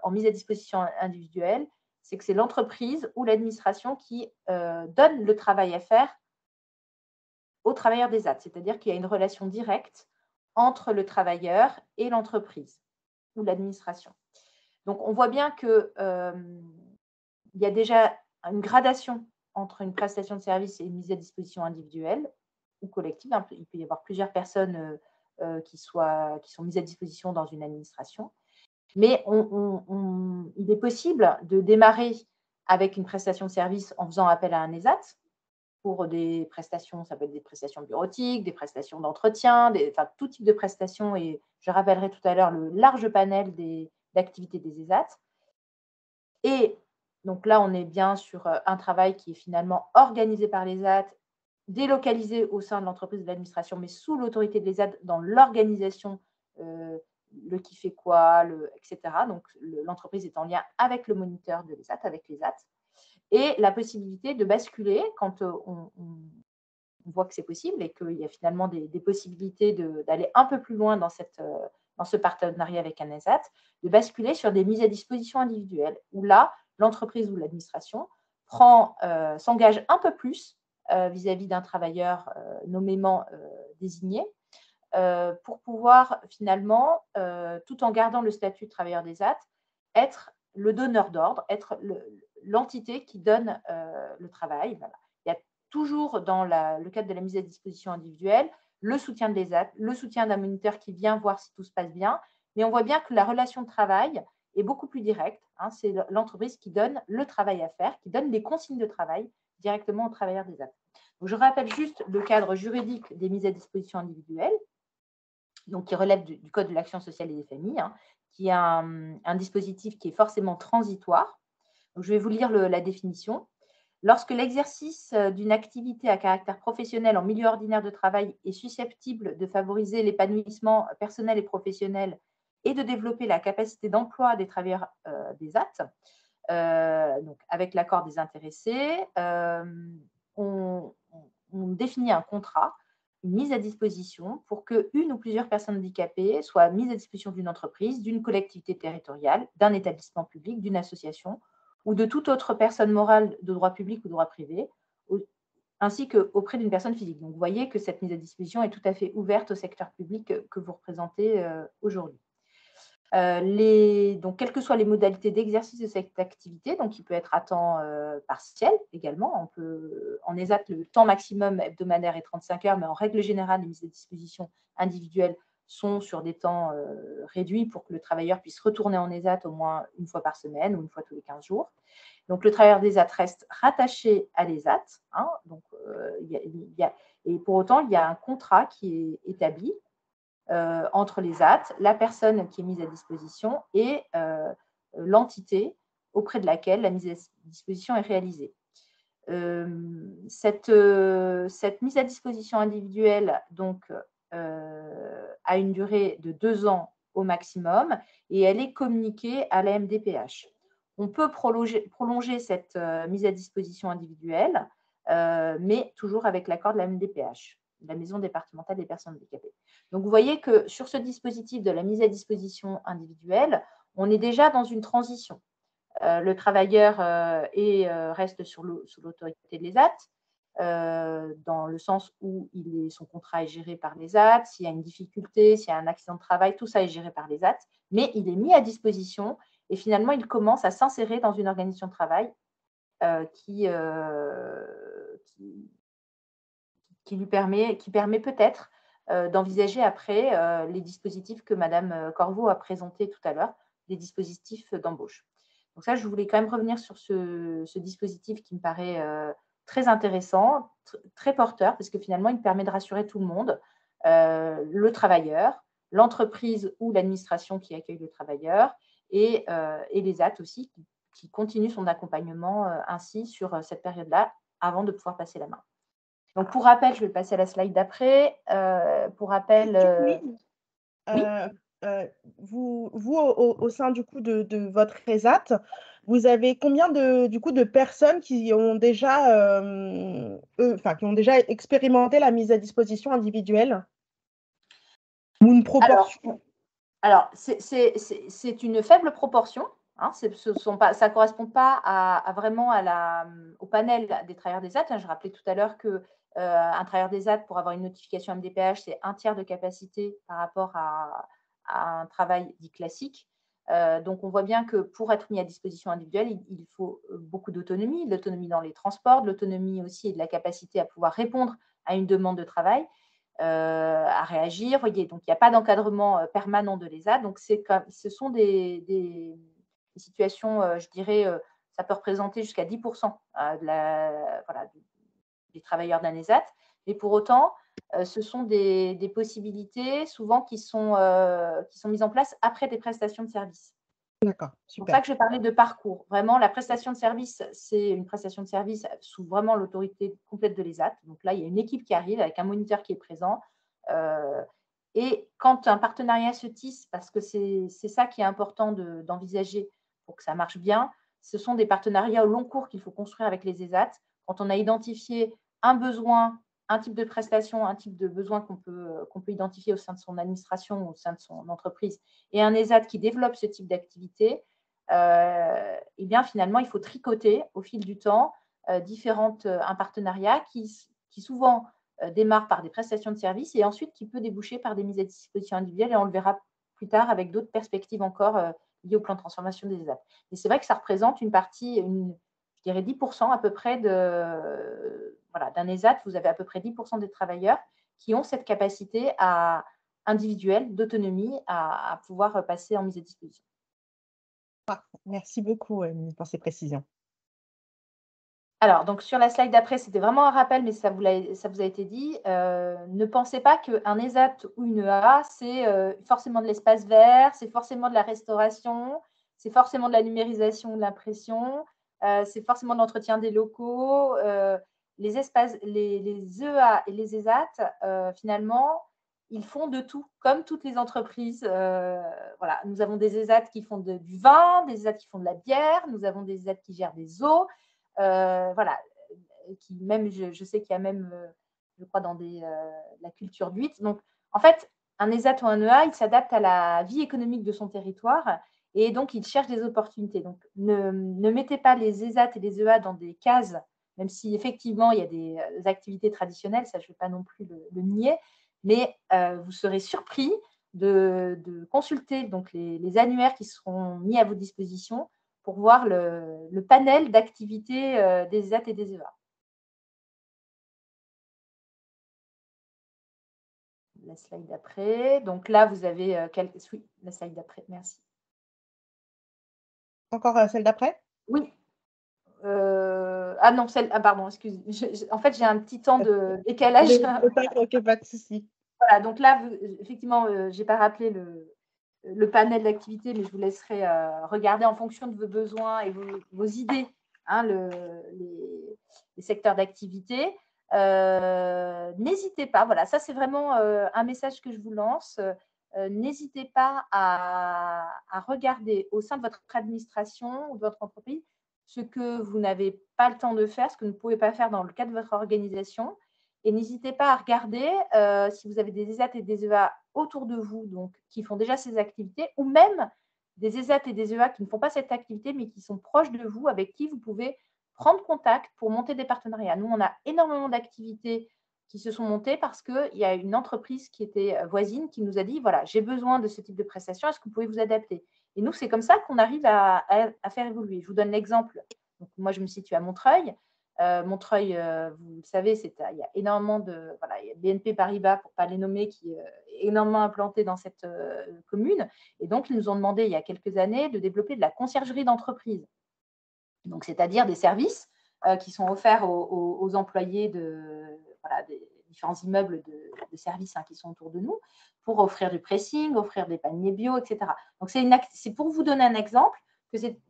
en mise à disposition individuelle, c'est que c'est l'entreprise ou l'administration qui donne le travail à faire aux travailleurs des ESAT. C'est-à-dire qu'il y a une relation directe entre le travailleur et l'entreprise ou l'administration. Donc, on voit bien qu'il y a déjà une gradation entre une prestation de service et une mise à disposition individuelle ou collective. Il peut y avoir plusieurs personnes qui sont mises à disposition dans une administration. Mais il est possible de démarrer avec une prestation de service en faisant appel à un ESAT pour des prestations, ça peut être des prestations bureautiques, des prestations d'entretien, tout type de prestations. Et je rappellerai tout à l'heure le large panel d'activités des ESAT. Et donc là, on est bien sur un travail qui est finalement organisé par l'ESAT, délocalisé au sein de l'entreprise de l'administration, mais sous l'autorité de l'ESAT dans l'organisation, le qui fait quoi, etc. Donc, l'entreprise est en lien avec le moniteur de l'ESAT, avec l'ESAT. Et la possibilité de basculer quand on voit que c'est possible et qu'il y a finalement des possibilités d'aller un peu plus loin dans ce partenariat avec un ESAT, de basculer sur des mises à disposition individuelles, où là, l'entreprise ou l'administration s'engage un peu plus vis-à-vis d'un travailleur nommément désigné pour pouvoir finalement, tout en gardant le statut de travailleur des ESAT, être le donneur d'ordre, être l'entité qui donne le travail. Voilà. Il y a toujours dans le cadre de la mise à disposition individuelle le soutien de l'ESAT, le soutien d'un moniteur qui vient voir si tout se passe bien, mais on voit bien que la relation de travail est beaucoup plus directe. Hein, c'est l'entreprise qui donne le travail à faire, qui donne les consignes de travail directement aux travailleurs des ESAT. Donc, je rappelle juste le cadre juridique des mises à disposition individuelles, donc qui relève du Code de l'action sociale et des familles, hein, qui est un dispositif qui est forcément transitoire. Donc, je vais vous lire la définition. Lorsque l'exercice d'une activité à caractère professionnel en milieu ordinaire de travail est susceptible de favoriser l'épanouissement personnel et professionnel et de développer la capacité d'emploi des travailleurs des ESAT, donc avec l'accord des intéressés, on définit un contrat, une mise à disposition pour qu'une ou plusieurs personnes handicapées soient mises à disposition d'une entreprise, d'une collectivité territoriale, d'un établissement public, d'une association ou de toute autre personne morale de droit public ou de droit privé, ainsi qu'auprès d'une personne physique. Donc, vous voyez que cette mise à disposition est tout à fait ouverte au secteur public que vous représentez aujourd'hui. Donc, quelles que soient les modalités d'exercice de cette activité, donc il peut être à temps partiel également. En ESAT, le temps maximum hebdomadaire est 35 heures, mais en règle générale, les mises à disposition individuelles sont sur des temps réduits pour que le travailleur puisse retourner en ESAT au moins une fois par semaine ou une fois tous les 15 jours. Donc, le travailleur des ESAT reste rattaché à l'ESAT. Hein, et pour autant, il y a un contrat qui est établi entre les ESAT, la personne qui est mise à disposition et l'entité auprès de laquelle la mise à disposition est réalisée. cette mise à disposition individuelle donc, a une durée de 2 ans au maximum et elle est communiquée à la MDPH. On peut prolonger cette mise à disposition individuelle, mais toujours avec l'accord de la MDPH, la Maison départementale des personnes handicapées. Donc, vous voyez que sur ce dispositif de la mise à disposition individuelle, on est déjà dans une transition. Le travailleur reste sous l'autorité de l'ESAT, dans le sens où son contrat est géré par l'ESAT. S'il y a une difficulté, s'il y a un accident de travail, tout ça est géré par l'ESAT, mais il est mis à disposition et finalement, il commence à s'insérer dans une organisation de travail qui lui permet peut-être d'envisager après les dispositifs que Madame Corveau a présentés tout à l'heure, des dispositifs d'embauche. Donc ça, je voulais quand même revenir sur ce dispositif qui me paraît très intéressant, très porteur, parce que finalement, il permet de rassurer tout le monde, le travailleur, l'entreprise ou l'administration qui accueille le travailleur et l'ESAT aussi, qui continue son accompagnement ainsi sur cette période-là avant de pouvoir passer la main. Donc, pour rappel, je vais passer à la slide d'après. Pour rappel… Oui. Vous au sein du coup de votre ESAT, vous avez combien de personnes qui ont déjà, qui ont déjà expérimenté la mise à disposition individuelle? Ou une proportion? Alors c'est une faible proportion. Hein, ça ne correspond pas vraiment au panel des travailleurs des ESAT. Je rappelais tout à l'heure qu'un travailleur des ESAT, pour avoir une notification MDPH, c'est 1/3 de capacité par rapport à un travail dit classique. Donc, on voit bien que pour être mis à disposition individuelle, il faut beaucoup d'autonomie, de l'autonomie dans les transports, de l'autonomie aussi et de la capacité à pouvoir répondre à une demande de travail, à réagir. Voyez, donc, il n'y a pas d'encadrement permanent de l'ESAT. Donc, ce sont des situations, je dirais, ça peut représenter jusqu'à 10% des travailleurs d'un ESAT. Mais pour autant, ce sont des possibilités souvent qui sont mises en place après des prestations de service. D'accord, super. C'est pour ça que je parlais de parcours. Vraiment, la prestation de service, c'est une prestation de service sous vraiment l'autorité complète de l'ESAT. Donc là, il y a une équipe qui arrive avec un moniteur qui est présent. Et quand un partenariat se tisse, parce que c'est ça qui est important d'envisager pour que ça marche bien, ce sont des partenariats au long cours qu'il faut construire avec les ESAT. Quand on a identifié un besoin, un type de prestation, un type de besoin qu'on peut identifier au sein de son administration ou au sein de son entreprise, et un ESAT qui développe ce type d'activité, eh bien, finalement, il faut tricoter au fil du temps un partenariat qui souvent démarre par des prestations de services et ensuite qui peut déboucher par des mises à disposition individuelles, et on le verra plus tard avec d'autres perspectives encore liées au plan de transformation des ESAT. Et c'est vrai que ça représente une partie, je dirais 10% à peu près d'un ESAT. Vous avez à peu près 10% des travailleurs qui ont cette capacité individuelle d'autonomie à pouvoir passer en mise à disposition. Merci beaucoup pour ces précisions. Alors, donc sur la slide d'après, c'était vraiment un rappel, mais ça vous a été dit. Ne pensez pas qu'un ESAT ou une EA, c'est forcément de l'espace vert, c'est forcément de la restauration, c'est forcément de la numérisation, de l'impression, c'est forcément de l'entretien des locaux. Les EA et les ESAT, finalement, ils font de tout, comme toutes les entreprises. Voilà. Nous avons des ESAT qui font du vin, des ESAT qui font de la bière, nous avons des ESAT qui gèrent des eaux. Voilà, je sais qu'il y a même, je crois, dans la culture d'huîtres. Donc, en fait, un ESAT ou un EA, il s'adapte à la vie économique de son territoire et donc il cherche des opportunités. Donc, ne mettez pas les ESAT et les EA dans des cases, même si effectivement il y a des activités traditionnelles, ça je ne vais pas non plus le nier, mais vous serez surpris de consulter donc les annuaires qui seront mis à votre disposition pour voir le panel d'activités des ESAT et des EA. La slide d'après. Donc là, vous avez oui, la slide d'après, merci. Encore celle d'après? Oui. Ah non, pardon, excusez. En fait, j'ai un petit temps de décalage. Ok, pas de souci. Voilà, donc là, effectivement, je n'ai pas rappelé le panel d'activités, mais je vous laisserai regarder en fonction de vos besoins et vos idées, hein, secteurs d'activité. N'hésitez pas, voilà, ça c'est vraiment un message que je vous lance. N'hésitez pas à regarder au sein de votre administration ou de votre entreprise ce que vous n'avez pas le temps de faire, ce que vous ne pouvez pas faire dans le cadre de votre organisation. Et n'hésitez pas à regarder si vous avez des ESAT et des EA autour de vous, donc qui font déjà ces activités, ou même des ESAT et des EA qui ne font pas cette activité, mais qui sont proches de vous, avec qui vous pouvez prendre contact pour monter des partenariats. Nous, on a énormément d'activités qui se sont montées parce qu'il y a une entreprise qui était voisine qui nous a dit, voilà, j'ai besoin de ce type de prestation, est-ce que vous pouvez vous adapter? Et nous, c'est comme ça qu'on arrive à faire évoluer. Je vous donne l'exemple. Donc, moi, je me situe à Montreuil. Montreuil, vous le savez, il y a énormément de… Voilà, il y a BNP Paribas, pour ne pas les nommer, qui est énormément implanté dans cette commune. Et donc, ils nous ont demandé, il y a quelques années, de développer de la conciergerie d'entreprise. Donc, c'est-à-dire des services qui sont offerts aux employés des différents immeubles de services qui sont autour de nous pour offrir du pressing, offrir des paniers bio, etc. Donc, c'est pour vous donner un exemple que c'est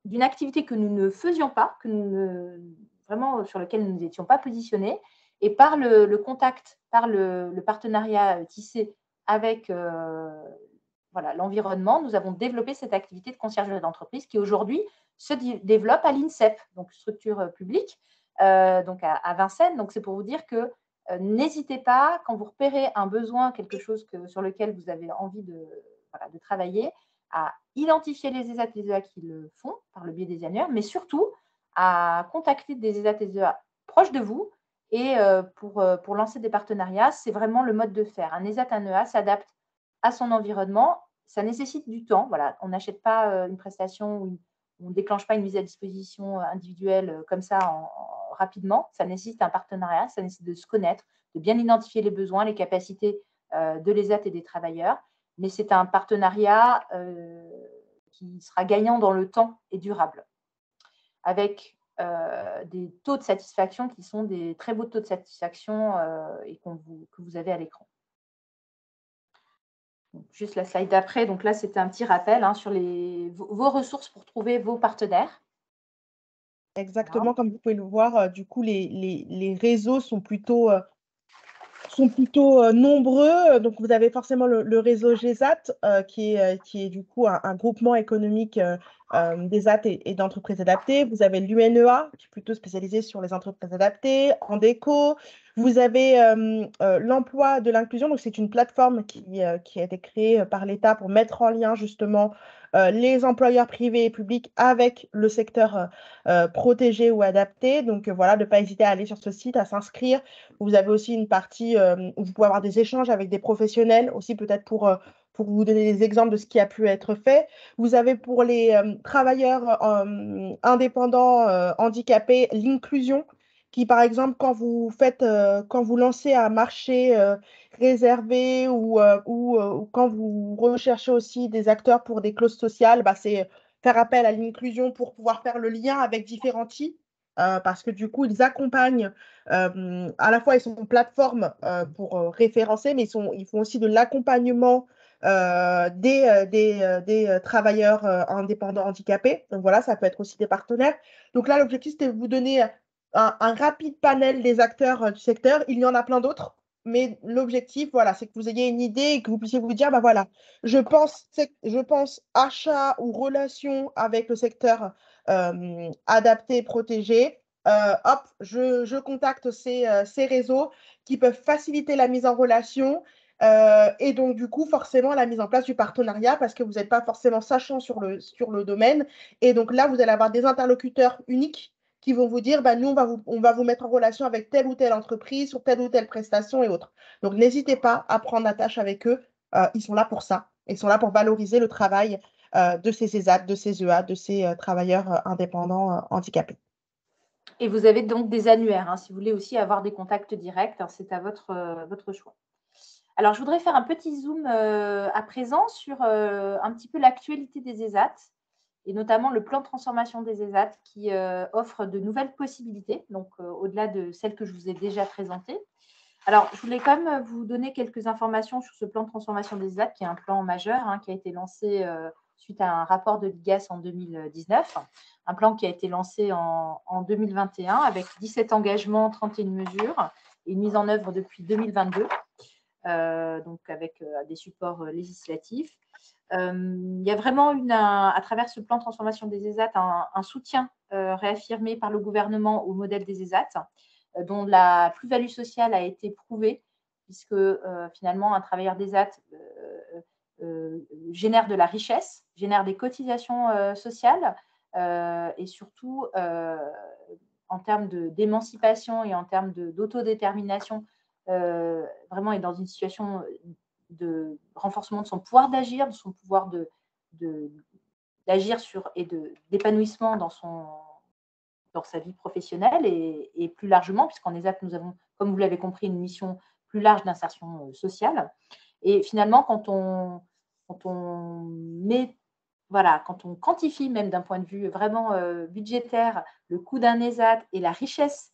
d'une activité que nous ne faisions pas, vraiment sur laquelle nous n'étions pas positionnés. Et par le contact, par le partenariat tissé avec l'environnement, nous avons développé cette activité de conciergerie d'entreprise qui aujourd'hui se développe à l'INSEP, donc structure publique, donc à Vincennes. Donc, c'est pour vous dire que n'hésitez pas, quand vous repérez un besoin, quelque chose sur lequel vous avez envie de travailler, à identifier les ESAT et les EA qui le font par le biais des annuaires, mais surtout à contacter des ESAT et des EA proches de vous et pour lancer des partenariats. C'est vraiment le mode de faire. Un ESAT, un EA s'adapte à son environnement. Ça nécessite du temps. Voilà, on n'achète pas une prestation où on ne déclenche pas une mise à disposition individuelle comme ça rapidement. Ça nécessite un partenariat, ça nécessite de se connaître, de bien identifier les besoins, les capacités de l'ESAT et des travailleurs. Mais c'est un partenariat qui sera gagnant dans le temps et durable, avec des taux de satisfaction qui sont des très beaux taux de satisfaction et que vous avez à l'écran. Juste la slide d'après. Donc là, c'était un petit rappel sur vos ressources pour trouver vos partenaires. Exactement, voilà. Comme vous pouvez le voir, du coup, les réseaux sont plutôt nombreux. Donc, vous avez forcément le réseau GESAT, qui est du coup un groupement économique des ESAT et d'entreprises adaptées. Vous avez l'UNEA, qui est plutôt spécialisé sur les entreprises adaptées, Andeco. Vous avez l'emploi de l'inclusion. Donc, c'est une plateforme qui a été créée par l'État pour mettre en lien justement les employeurs privés et publics avec le secteur protégé ou adapté. Donc, voilà, ne pas hésiter à aller sur ce site, à s'inscrire. Vous avez aussi une partie où vous pouvez avoir des échanges avec des professionnels, aussi peut-être pour vous donner des exemples de ce qui a pu être fait. Vous avez pour les travailleurs indépendants handicapés l'inclusion, qui par exemple, quand vous lancez un marché réservé ou quand vous recherchez aussi des acteurs pour des clauses sociales, c'est faire appel à l'inclusion pour pouvoir faire le lien avec différents types. Parce que du coup, ils accompagnent, à la fois ils sont plateforme pour référencer, mais ils font aussi de l'accompagnement des travailleurs indépendants handicapés. Donc voilà, ça peut être aussi des partenaires. Donc là, l'objectif, c'était de vous donner un rapide panel des acteurs du secteur. Il y en a plein d'autres, mais l'objectif, voilà, c'est que vous ayez une idée et que vous puissiez vous dire, voilà, je pense achat ou relation avec le secteur adapté, protégé. Hop, je contacte ces réseaux qui peuvent faciliter la mise en relation et donc du coup forcément la mise en place du partenariat parce que vous n'êtes pas forcément sachant sur le domaine et donc là vous allez avoir des interlocuteurs uniques qui vont vous dire nous on va vous mettre en relation avec telle ou telle entreprise sur telle ou telle prestation et autres. Donc n'hésitez pas à prendre attache avec eux, ils sont là pour ça, ils sont là pour valoriser le travail de ces ESAT, de ces EA, de ces travailleurs indépendants handicapés. Et vous avez donc des annuaires, si vous voulez aussi avoir des contacts directs, c'est à votre choix. Alors, je voudrais faire un petit zoom à présent sur un petit peu l'actualité des ESAT et notamment le plan de transformation des ESAT qui offre de nouvelles possibilités, donc au-delà de celles que je vous ai déjà présentées. Alors, je voulais quand même vous donner quelques informations sur ce plan de transformation des ESAT qui est un plan majeur qui a été lancé suite à un rapport de l'IGAS en 2019, un plan qui a été lancé en 2021 avec 17 engagements, 31 mesures et une mise en œuvre depuis 2022, donc avec des supports législatifs. Il y a vraiment à travers ce plan de transformation des ESAT un soutien réaffirmé par le gouvernement au modèle des ESAT, dont la plus-value sociale a été prouvée, puisque finalement un travailleur d'ESAT génère de la richesse, génère des cotisations sociales et surtout en termes d'émancipation et en termes d'autodétermination, vraiment est dans une situation de renforcement de son pouvoir d'agir, de son pouvoir d'agir et d'épanouissement dans sa vie professionnelle et plus largement, puisqu'en ESAT, nous avons, comme vous l'avez compris, une mission plus large d'insertion sociale. Et finalement, quand on quantifie même d'un point de vue vraiment budgétaire le coût d'un ESAT et la richesse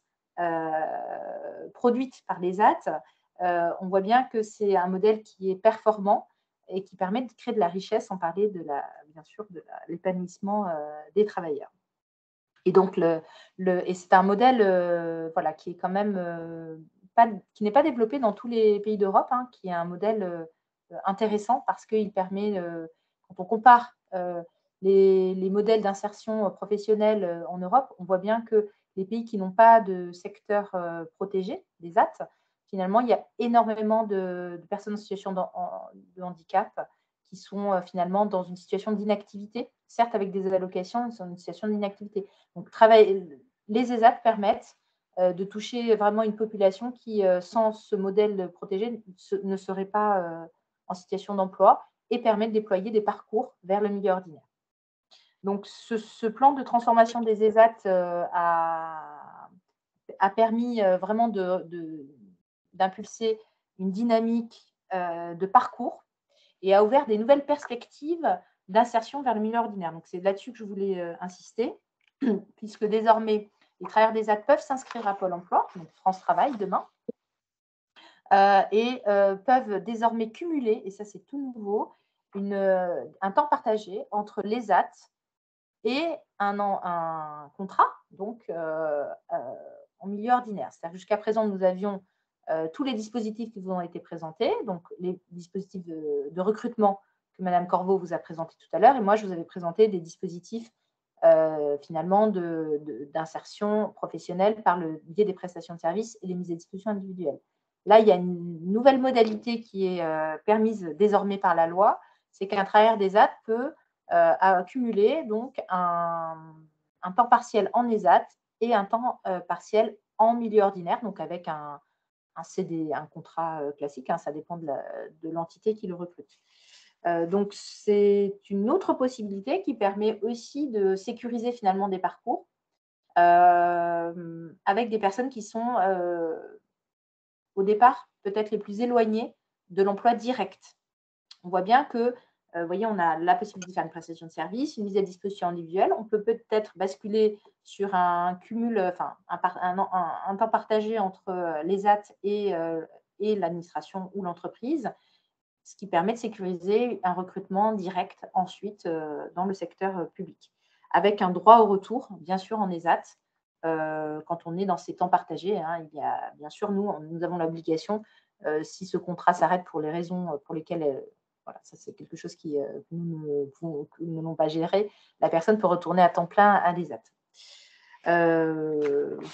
produite par l'ESAT, on voit bien que c'est un modèle qui est performant et qui permet de créer de la richesse, sans parler bien sûr de l'épanouissement des travailleurs. Et donc, c'est un modèle qui est quand même qui n'est pas développé dans tous les pays d'Europe, hein, qui est un modèle intéressant parce qu'il permet, quand on compare les modèles d'insertion professionnelle en Europe, on voit bien que les pays qui n'ont pas de secteur protégé, des ZAT, finalement, il y a énormément de personnes en situation de handicap qui sont finalement dans une situation d'inactivité, certes avec des allocations, mais sont dans une situation d'inactivité. Donc, les ESAT permettent de toucher vraiment une population qui, sans ce modèle protégé, ne serait pas en situation d'emploi et permet de déployer des parcours vers le milieu ordinaire. Donc, ce plan de transformation des ESAT a permis vraiment d'impulser une dynamique de parcours et a ouvert des nouvelles perspectives d'insertion vers le milieu ordinaire. Donc, c'est là-dessus que je voulais insister, puisque désormais, les travailleurs des ESAT peuvent s'inscrire à Pôle emploi, donc France Travail demain, et peuvent désormais cumuler, et ça c'est tout nouveau, un temps partagé entre les ESAT et un contrat, donc en milieu ordinaire. C'est-à-dire jusqu'à présent, nous avions tous les dispositifs qui vous ont été présentés, donc les dispositifs de recrutement que Madame Corveau vous a présenté tout à l'heure, et moi je vous avais présenté des dispositifs finalement d'insertion professionnelle par le biais des prestations de services et les mises à disposition individuelles. Là, il y a une nouvelle modalité qui est permise désormais par la loi, c'est qu'un travailleur des ESAT peut accumuler donc un temps partiel en ESAT et un temps partiel en milieu ordinaire, donc avec un CD, un contrat classique, hein, ça dépend de l'entité qui le recrute. Donc, c'est une autre possibilité qui permet aussi de sécuriser finalement des parcours avec des personnes qui sont au départ peut-être les plus éloignées de l'emploi direct. On voit bien que, vous voyez, on a la possibilité de faire une prestation de service, une mise à disposition individuelle. On peut peut-être basculer sur un cumul, enfin, un temps partagé entre les ESAT et l'administration ou l'entreprise, ce qui permet de sécuriser un recrutement direct ensuite dans le secteur public, avec un droit au retour, bien sûr, en ESAT, quand on est dans ces temps partagés. Hein, il y a, bien sûr, nous avons l'obligation, si ce contrat s'arrête pour les raisons pour lesquelles, voilà, ça c'est quelque chose que nous n'avons pas géré, la personne peut retourner à temps plein à l'ESAT.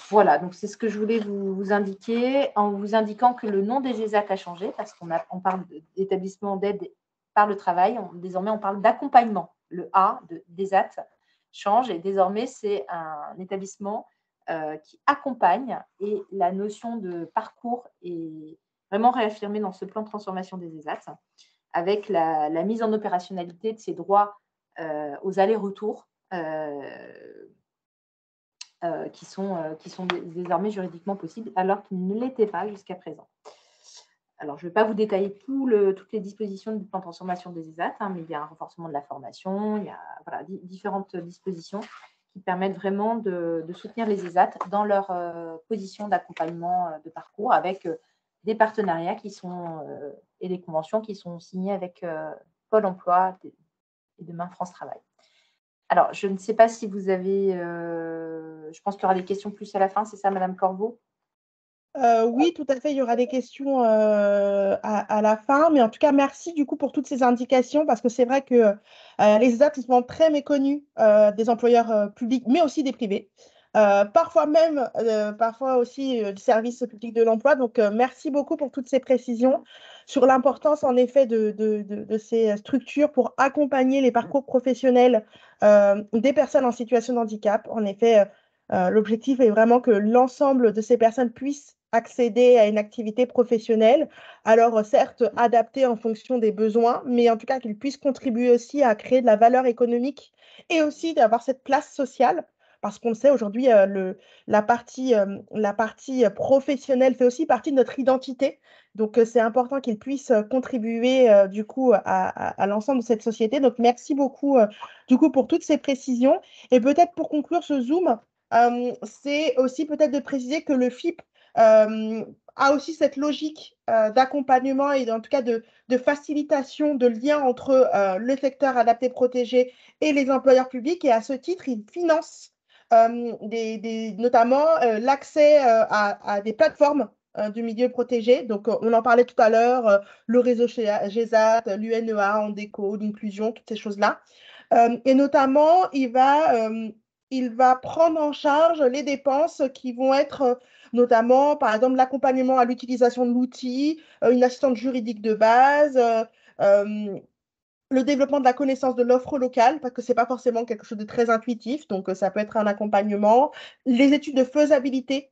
Voilà, donc c'est ce que je voulais vous indiquer, en vous indiquant que le nom des ESAT a changé, parce qu'on parle d'établissement d'aide par le travail, désormais on parle d'accompagnement. Le A d'ESAT change et désormais c'est un établissement qui accompagne, et la notion de parcours est vraiment réaffirmée dans ce plan de transformation des ESAT, avec la mise en opérationnalité de ces droits aux allers-retours qui sont désormais juridiquement possibles, alors qu'ils ne l'étaient pas jusqu'à présent. Alors, je ne vais pas vous détailler toutes les dispositions du plan de transformation des ESAT, hein, mais il y a un renforcement de la formation, il y a différentes dispositions qui permettent vraiment de soutenir les ESAT dans leur position d'accompagnement de parcours, avec des partenariats et des conventions qui sont signées avec Pôle emploi et demain France Travail. Alors, je ne sais pas si vous avez… je pense qu'il y aura des questions plus à la fin, c'est ça, Madame Corbeau? Oui, tout à fait. Il y aura des questions à la fin. Mais en tout cas, merci du coup pour toutes ces indications parce que c'est vrai que les ESAT sont très méconnus des employeurs publics, mais aussi des privés. Parfois aussi du service public de l'emploi. Donc, merci beaucoup pour toutes ces précisions sur l'importance en effet de ces structures pour accompagner les parcours professionnels des personnes en situation de handicap. En effet, l'objectif est vraiment que l'ensemble de ces personnes puissent accéder à une activité professionnelle, alors certes adaptée en fonction des besoins, mais en tout cas qu'ils puissent contribuer aussi à créer de la valeur économique et aussi d'avoir cette place sociale, parce qu'on le sait aujourd'hui, la partie professionnelle fait aussi partie de notre identité. Donc, c'est important qu'ils puissent contribuer du coup à l'ensemble de cette société. Donc, merci beaucoup du coup pour toutes ces précisions. Et peut-être pour conclure ce Zoom, c'est aussi peut-être de préciser que le FIP a aussi cette logique d'accompagnement et en tout cas de facilitation de lien entre le secteur adapté protégé et les employeurs publics. Et à ce titre, il finance notamment l'accès à des plateformes du milieu protégé. Donc, on en parlait tout à l'heure, le réseau GESAT, l'UNEA, Andeco, l'inclusion, toutes ces choses-là. Et notamment, il va prendre en charge les dépenses qui vont être notamment, par exemple, l'accompagnement à l'utilisation de l'outil, une assistante juridique de base, le développement de la connaissance de l'offre locale, parce que ce n'est pas forcément quelque chose de très intuitif, donc ça peut être un accompagnement, les études de faisabilité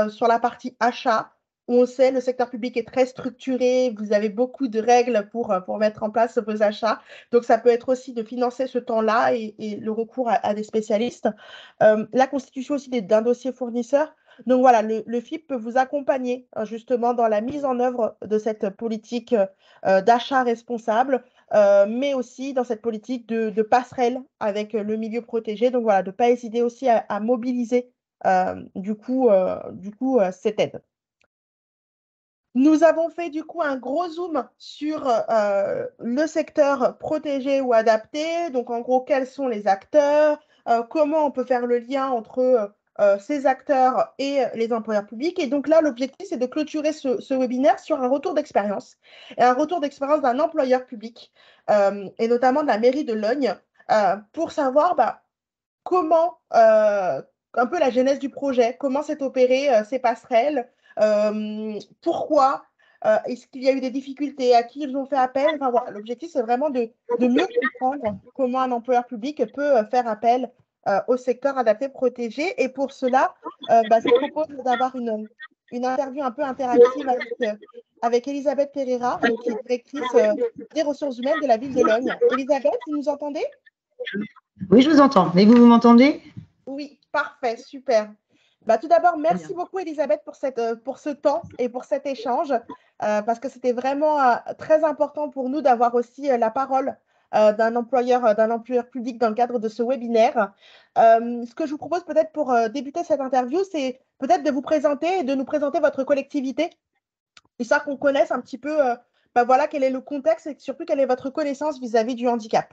sur la partie achat, où on sait le secteur public est très structuré, vous avez beaucoup de règles pour mettre en place vos achats, donc ça peut être aussi de financer ce temps-là et le recours à des spécialistes. La constitution aussi d'un dossier fournisseur. Donc voilà, le FIP peut vous accompagner justement dans la mise en œuvre de cette politique d'achat responsable, mais aussi dans cette politique de passerelle avec le milieu protégé. Donc voilà, de ne pas hésiter aussi à mobiliser cette aide. Nous avons fait du coup un gros zoom sur le secteur protégé ou adapté. Donc en gros, quels sont les acteurs, comment on peut faire le lien entre ces acteurs et les employeurs publics. Et donc là, l'objectif, c'est de clôturer ce webinaire sur un retour d'expérience et un retour d'expérience d'un employeur public et notamment de la mairie de Logne pour savoir comment, un peu la genèse du projet, comment s'est opéré ces passerelles, pourquoi, est-ce qu'il y a eu des difficultés, à qui ils ont fait appel. Enfin, voilà, l'objectif, c'est vraiment de mieux comprendre comment un employeur public peut faire appel au secteur adapté protégé. Et pour cela, je propose d'avoir une interview un peu interactive avec Elisabeth Pereira, qui est directrice des ressources humaines de la ville de Logne. Elisabeth, vous nous entendez? Oui, je vous entends. Et vous m'entendez? Oui, parfait, super. Tout d'abord, merci beaucoup Elisabeth pour ce temps et pour cet échange, parce que c'était vraiment très important pour nous d'avoir aussi la parole d'un employeur public dans le cadre de ce webinaire. Ce que je vous propose peut-être pour débuter cette interview, c'est peut-être de vous présenter et de nous présenter votre collectivité, histoire qu'on connaisse un petit peu voilà, quel est le contexte et surtout quelle est votre connaissance vis-à-vis du handicap.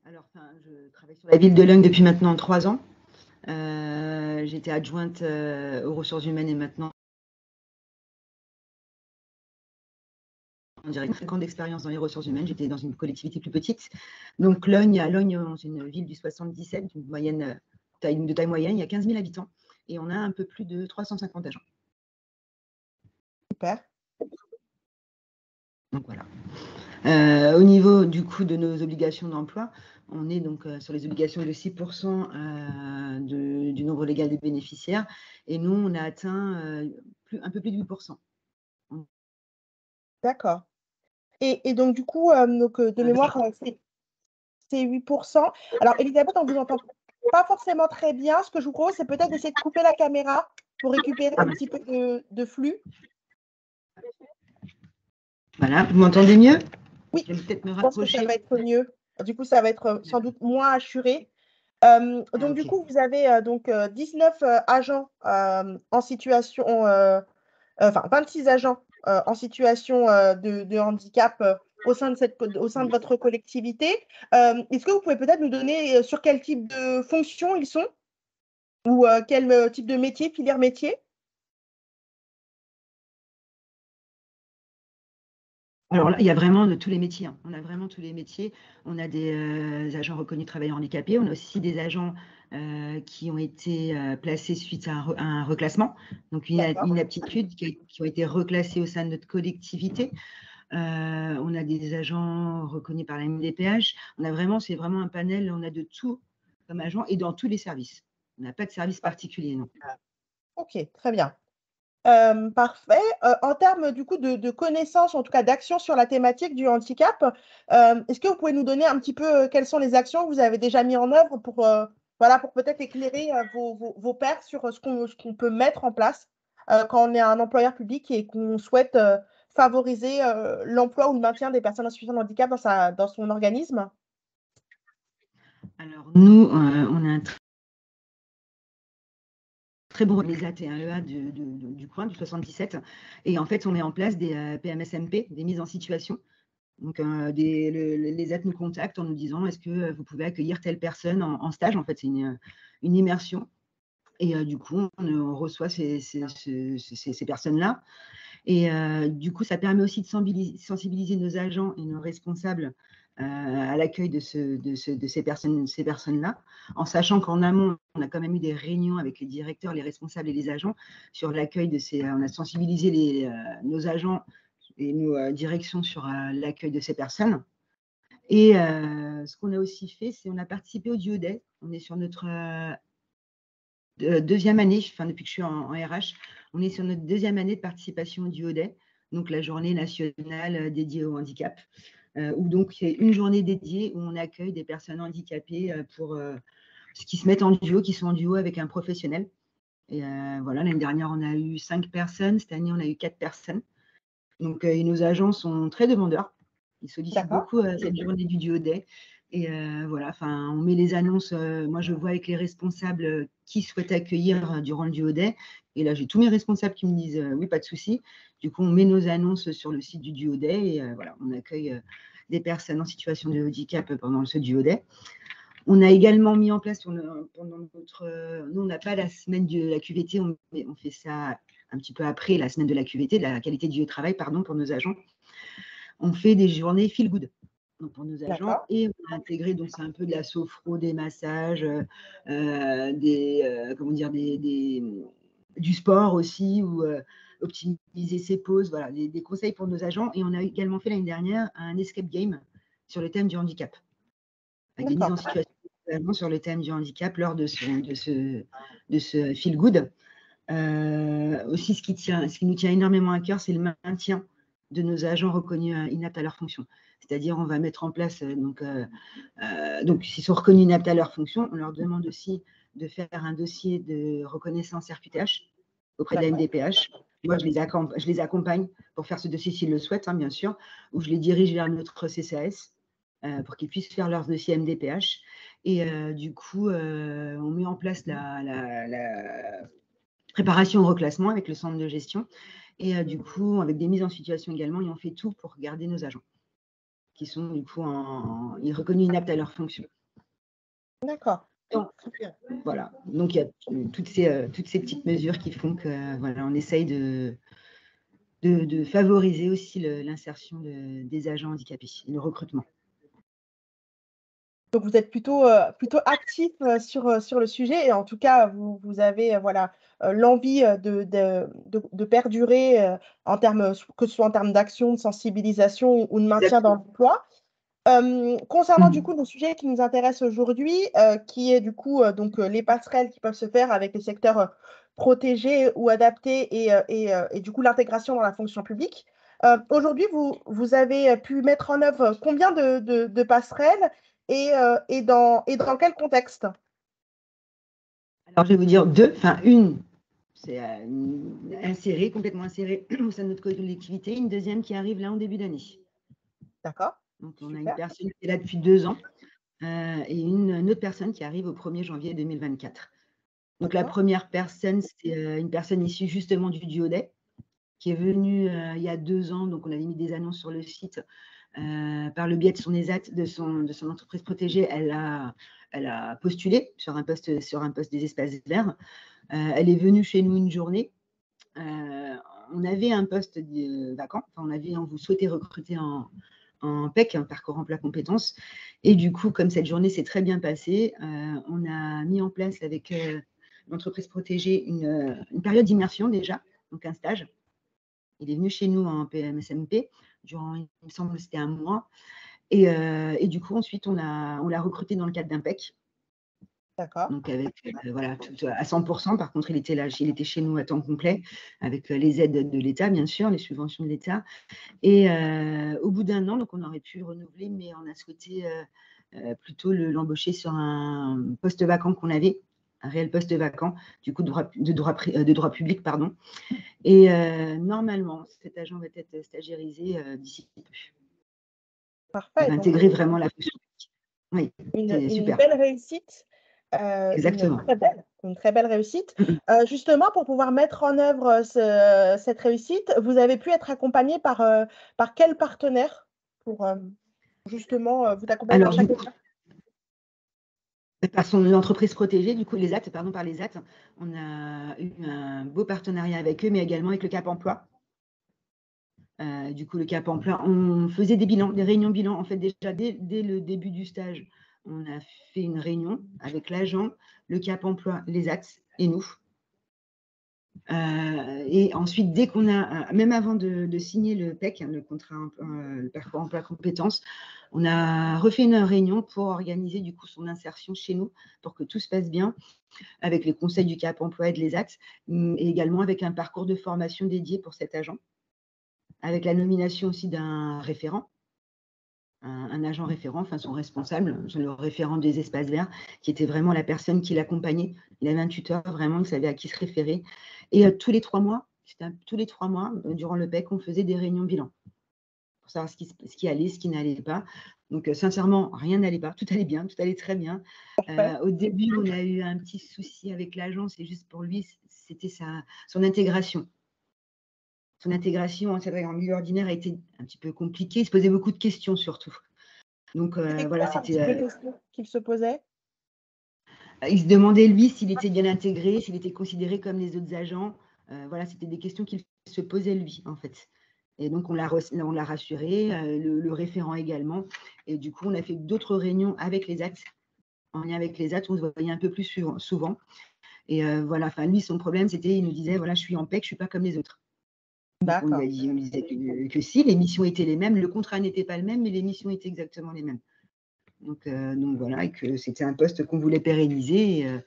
Alors, je travaille sur la ville de Logne depuis maintenant 3 ans. J'étais adjointe aux ressources humaines et maintenant en direct 5 ans d'expérience dans les ressources humaines. J'étais dans une collectivité plus petite. Donc Logne, c'est une ville du 77, de taille moyenne, il y a 15 000 habitants et on a un peu plus de 350 agents. Super. Donc voilà. Au niveau du coup de nos obligations d'emploi, on est donc sur les obligations de 6% du nombre légal des bénéficiaires et nous, on a atteint un peu plus de 8%. D'accord. Et donc, du coup, de mémoire, c'est 8%. Alors, Elisabeth, on ne vous entend pas forcément très bien. Ce que je vous propose, c'est peut-être d'essayer de couper la caméra pour récupérer un petit peu de flux. Voilà, vous m'entendez mieux? Oui, je vais peut-être me rapprocher. Je pense que ça va être mieux. Du coup, ça va être sans doute moins assuré. Donc, okay. Du coup, vous avez 19 agents en situation, 26 agents en situation de handicap au sein de votre collectivité. Est-ce que vous pouvez peut-être nous donner sur quel type de fonction ils sont ou quel type de métier, filière métier? Alors là, il y a vraiment de tous les métiers. Hein. On a vraiment tous les métiers. On a des agents reconnus travailleurs handicapés. On a aussi des agents qui ont été placés suite à un reclassement, donc une aptitude qui ont été reclassés au sein de notre collectivité. On a des agents reconnus par la MDPH. C'est vraiment un panel. On a de tout comme agent et dans tous les services. On n'a pas de service particulier, non. Ok, très bien. Parfait. En termes du coup de connaissances, en tout cas d'action sur la thématique du handicap, est-ce que vous pouvez nous donner un petit peu quelles sont les actions que vous avez déjà mises en œuvre pour, voilà, pour peut-être éclairer vos pairs sur ce qu'on peut mettre en place quand on est un employeur public et qu'on souhaite favoriser l'emploi ou le maintien des personnes en situation de handicap dans son organisme? Alors nous, on a un très bon les AT1EA du coin, du 77. Et en fait, on met en place des PMSMP, des mises en situation. Donc, les AT nous contactent en nous disant est-ce que vous pouvez accueillir telle personne en stage. En fait, c'est une immersion. Et du coup, on reçoit ces personnes-là. Et du coup, ça permet aussi de sensibiliser nos agents et nos responsables à l'accueil de ces personnes-là, en sachant qu'en amont, on a quand même eu des réunions avec les directeurs, les responsables et les agents sur l'accueil de ces. On a sensibilisé nos agents et nos directions sur l'accueil de ces personnes. Et ce qu'on a aussi fait, c'est on a participé au Duoday. On est sur notre deuxième année, enfin depuis que je suis en RH, on est sur notre deuxième année de participation au Duoday, donc la journée nationale dédiée au handicap, où donc c'est une journée dédiée où on accueille des personnes handicapées qui se mettent en duo, qui sont en duo avec un professionnel. Et voilà, l'année dernière, on a eu 5 personnes, cette année, on a eu 4 personnes. Donc, et nos agents sont très demandeurs. Ils sollicitent beaucoup cette journée du Duoday. Et voilà, enfin, on met les annonces. Moi, je vois avec les responsables qui souhaitent accueillir durant le Duoday. Et là, j'ai tous mes responsables qui me disent oui, pas de souci. Du coup, on met nos annonces sur le site du Duoday et voilà, on accueille des personnes en situation de handicap pendant ce Duoday. On a également mis en place pendant notre. Nous, on n'a pas la semaine de la QVT, on fait ça un petit peu après la semaine de la QVT, de la qualité du travail, pardon, pour nos agents. On fait des journées feel good donc pour nos agents et on a intégré, donc c'est un peu de la sophro, des massages, du sport aussi, ou optimiser ses pauses, voilà, des conseils pour nos agents. Et on a également fait l'année dernière un escape game sur le thème du handicap, avec des mises en situation sur le thème du handicap lors de ce feel good. Aussi, ce qui nous tient énormément à cœur, c'est le maintien de nos agents reconnus inaptes à leur fonction. C'est-à-dire, on va mettre en place, donc s'ils sont reconnus inaptes à leur fonction, on leur demande aussi de faire un dossier de reconnaissance RQTH auprès de la MDPH. Moi, je les accompagne pour faire ce dossier s'ils le souhaitent, hein, bien sûr, ou je les dirige vers notre CCAS pour qu'ils puissent faire leur dossier MDPH. Et du coup, on met en place la préparation au reclassement avec le centre de gestion et du coup, avec des mises en situation également, et on fait tout pour garder nos agents qui sont du coup reconnus inaptes à leur fonction. D'accord. Donc, voilà. Donc, il y a toutes ces petites mesures qui font que voilà, on essaye de favoriser aussi l'insertion des agents handicapés et le recrutement. Donc, vous êtes plutôt actif sur le sujet et en tout cas, vous avez l'envie de perdurer en termes, que ce soit en termes d'action, de sensibilisation ou de maintien dans l'emploi. Concernant du coup le sujet qui nous intéresse aujourd'hui, qui est du coup donc les passerelles qui peuvent se faire avec les secteurs protégés ou adaptés et du coup l'intégration dans la fonction publique. Aujourd'hui, vous avez pu mettre en œuvre combien de passerelles et dans quel contexte? Alors, je vais vous dire deux. Enfin, une, c'est complètement insérée au sein de notre collectivité. Une deuxième qui arrive là en début d'année. D'accord. Donc, on a une personne qui est là depuis 2 ans et une autre personne qui arrive au 1er janvier 2024. Donc, la première personne, c'est une personne issue justement du Duoday qui est venue il y a 2 ans. Donc, on avait mis des annonces sur le site par le biais de son ESAT, de son entreprise protégée, elle a postulé sur un poste des espaces verts. Elle est venue chez nous une journée. On avait un poste vacant. Enfin, on vous souhaitait recruter en PEC, un parcours emploi compétences. Et du coup, comme cette journée s'est très bien passée, on a mis en place avec l'entreprise protégée une période d'immersion déjà, donc un stage. Il est venu chez nous en PMSMP durant, il me semble, c'était un mois. Et du coup, ensuite, on l'a recruté dans le cadre d'un PEC. D'accord. Donc, avec, voilà, tout, à 100%. Par contre, il était chez nous à temps complet, avec les aides de l'État, bien sûr, les subventions de l'État. Et au bout d'un an, donc on aurait pu renouveler, mais on a souhaité plutôt l'embaucher sur un poste vacant qu'on avait, un réel poste vacant, du coup, de droit public, pardon. Et normalement, cet agent va être stagiairisé d'ici peu. Parfait. Il va intégrer vraiment la fonction. Oui, c'est Une super. belle réussite. Exactement. Une très belle réussite. Justement, pour pouvoir mettre en œuvre cette réussite, vous avez pu être accompagné par quel partenaire pour justement vous accompagner dans chaque étape? Par son entreprise protégée, du coup, par les AT, on a eu un beau partenariat avec eux, mais également avec le Cap Emploi. Du coup, le Cap Emploi, on faisait des réunions bilans. En fait, déjà, dès le début du stage, on a fait une réunion avec l'agent, le Cap Emploi, les AT et nous. Et ensuite, dès qu'on a, même avant de signer le PEC, le contrat, le parcours emploi compétences, on a refait une réunion pour organiser du coup son insertion chez nous, pour que tout se passe bien, avec les conseils du Cap Emploi et de l'ESAT, et également avec un parcours de formation dédié pour cet agent, avec la nomination aussi d'un référent, un agent référent, enfin son responsable, le référent des espaces verts, qui était vraiment la personne qui l'accompagnait. Il avait un tuteur, vraiment, il savait à qui se référer. Et tous les 3 mois, durant le PEC, on faisait des réunions bilan pour savoir ce qui allait, ce qui n'allait pas. Donc, sincèrement, rien n'allait pas. Tout allait bien, tout allait très bien. Au début, on a eu un petit souci avec l'agence, et juste pour lui, c'était son intégration. Son intégration en milieu ordinaire a été un petit peu compliquée. Il se posait beaucoup de questions, surtout. Donc, voilà, c'était... questions qu'il se posait? Il se demandait, lui, s'il était bien intégré, s'il était considéré comme les autres agents. Voilà, c'était des questions qu'il se posait, lui, en fait. Et donc, on l'a rassuré, le référent également. Et du coup, on a fait d'autres réunions avec les AT. En lien avec les AT, on se voyait un peu plus souvent. Et voilà, enfin, lui, son problème, c'était, il nous disait, voilà, je suis en PEC, je ne suis pas comme les autres. Donc, on lui disait que si, les missions étaient les mêmes, le contrat n'était pas le même, mais les missions étaient exactement les mêmes. Donc voilà, et que c'était un poste qu'on voulait pérenniser, et,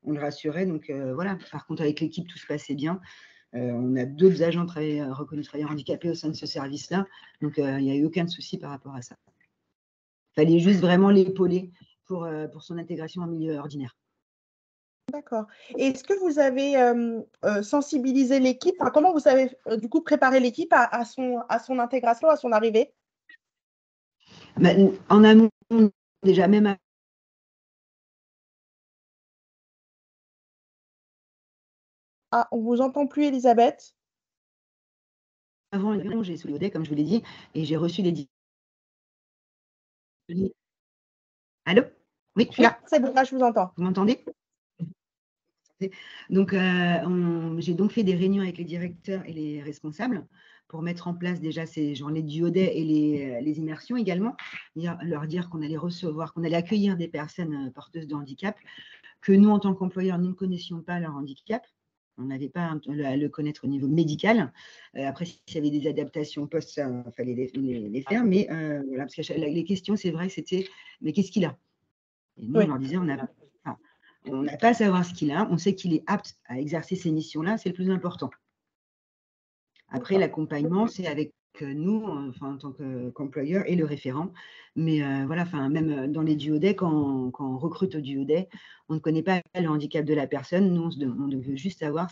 on le rassurait. Donc voilà, par contre, avec l'équipe, tout se passait bien. On a d'autres agents reconnus travailleurs handicapés au sein de ce service-là, donc il n'y a eu aucun souci par rapport à ça. Il fallait juste vraiment l'épauler pour son intégration en milieu ordinaire. D'accord. Et est-ce que vous avez sensibilisé l'équipe, comment vous avez du coup préparé l'équipe à son intégration, à son arrivée? En amont, déjà, même Ah, on ne vous entend plus, Elisabeth. avant, j'ai soudé, comme je vous l'ai dit, et j'ai reçu les... Allô? Oui, je suis là. C'est bon, là, je vous entends. Vous m'entendez? Donc, j'ai donc fait des réunions avec les directeurs et les responsables pour mettre en place déjà ces journées du Duodet et les immersions également, leur dire qu'on allait recevoir, qu'on allait accueillir des personnes porteuses de handicap, que nous, en tant qu'employeurs, nous ne connaissions pas leur handicap. On n'avait pas à le connaître au niveau médical. Après, s'il y avait des adaptations post, il fallait les faire. Mais voilà, parce que les questions, c'est vrai, c'était « mais qu'est-ce qu'il a ?» Et nous, on leur disait « on n'a pas à savoir ce qu'il a, on sait qu'il est apte à exercer ces missions-là, c'est le plus important. » Après, l'accompagnement, c'est avec nous, en tant qu'employeur et le référent. Mais voilà, même dans les duodets, quand on recrute au duodet, on ne connaît pas le handicap de la personne. Nous, on veut juste savoir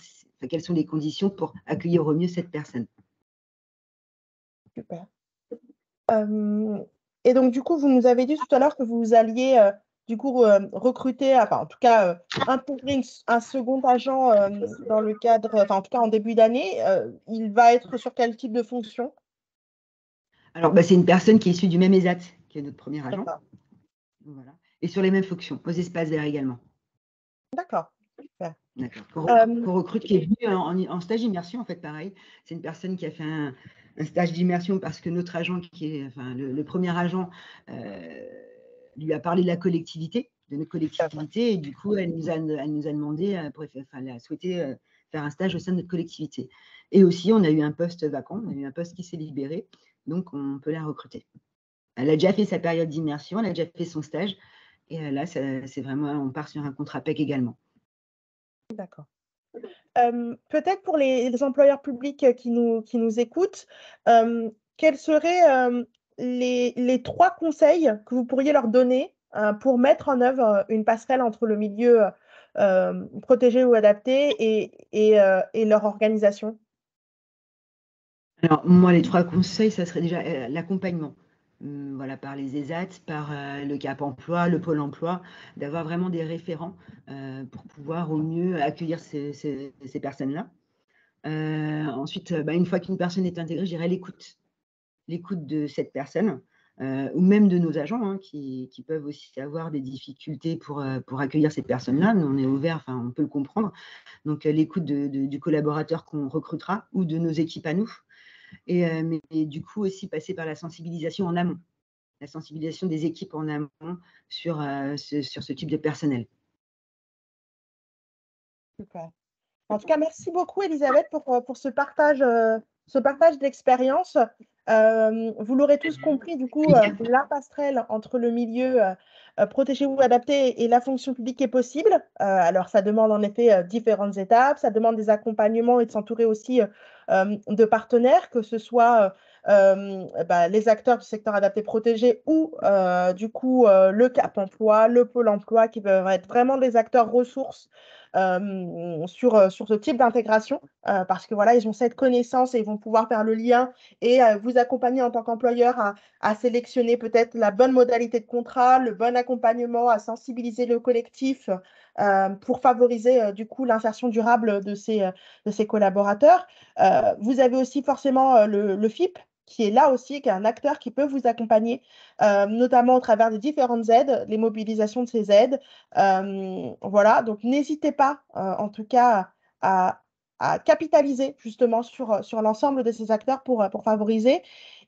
quelles sont les conditions pour accueillir au mieux cette personne. Super. Et donc, du coup, vous nous avez dit tout à l'heure que vous alliez du coup recruter, en tout cas intégrer un second agent dans le cadre, en tout cas en début d'année. Il va être sur quel type de fonction? Alors, c'est une personne qui est issue du même ESAT que notre premier agent. D'accord. Voilà. Et sur les mêmes fonctions, aux espaces verts également. D'accord. Super. D'accord. Qu'on recrute, qui est venu en stage d'immersion, en fait, pareil. C'est une personne qui a fait un stage d'immersion parce que notre agent, le premier agent, lui a parlé de la collectivité, de notre collectivité, et du coup, elle nous a demandé, elle a souhaité faire un stage au sein de notre collectivité. Et aussi, on a eu un poste vacant, on a eu un poste qui s'est libéré, donc on peut la recruter. Elle a déjà fait sa période d'immersion, elle a déjà fait son stage, et là, c'est vraiment, on part sur un contrat PEC également. D'accord. Peut-être pour les employeurs publics qui nous écoutent, quels seraient les 3 conseils que vous pourriez leur donner pour mettre en œuvre une passerelle entre le milieu protégé ou adapté et leur organisation? Alors, moi, les 3 conseils, ça serait déjà l'accompagnement. Voilà, par les ESAT, par le Cap Emploi, le Pôle Emploi, d'avoir vraiment des référents pour pouvoir au mieux accueillir ces personnes-là. Ensuite, une fois qu'une personne est intégrée, je dirais l'écoute de cette personne, ou même de nos agents qui peuvent aussi avoir des difficultés pour accueillir ces personnes-là. Nous, on est ouvert, on peut le comprendre. Donc, l'écoute du collaborateur qu'on recrutera ou de nos équipes à nous. Mais du coup, aussi passer par la sensibilisation en amont, la sensibilisation des équipes en amont sur ce type de personnel. Super. En tout cas, merci beaucoup, Elisabeth, pour ce partage d'expérience. Vous l'aurez tous compris, du coup, la passerelle entre le milieu protégé ou adapté et la fonction publique est possible. Alors, ça demande en effet différentes étapes, ça demande des accompagnements et de s'entourer aussi de partenaires, que ce soit les acteurs du secteur adapté protégé ou du coup le Cap Emploi, le Pôle Emploi, qui peuvent être vraiment des acteurs ressources sur ce type d'intégration, parce que voilà, ils ont cette connaissance et ils vont pouvoir faire le lien et vous accompagner en tant qu'employeur à sélectionner peut-être la bonne modalité de contrat, le bon accompagnement, à sensibiliser le collectif pour favoriser du coup l'insertion durable de ces collaborateurs. Vous avez aussi forcément le FIP, qui est là aussi, qui est un acteur qui peut vous accompagner, notamment au travers des différentes aides, les mobilisations de ces aides. Voilà, donc n'hésitez pas, en tout cas, à, à capitaliser justement sur l'ensemble de ces acteurs pour favoriser.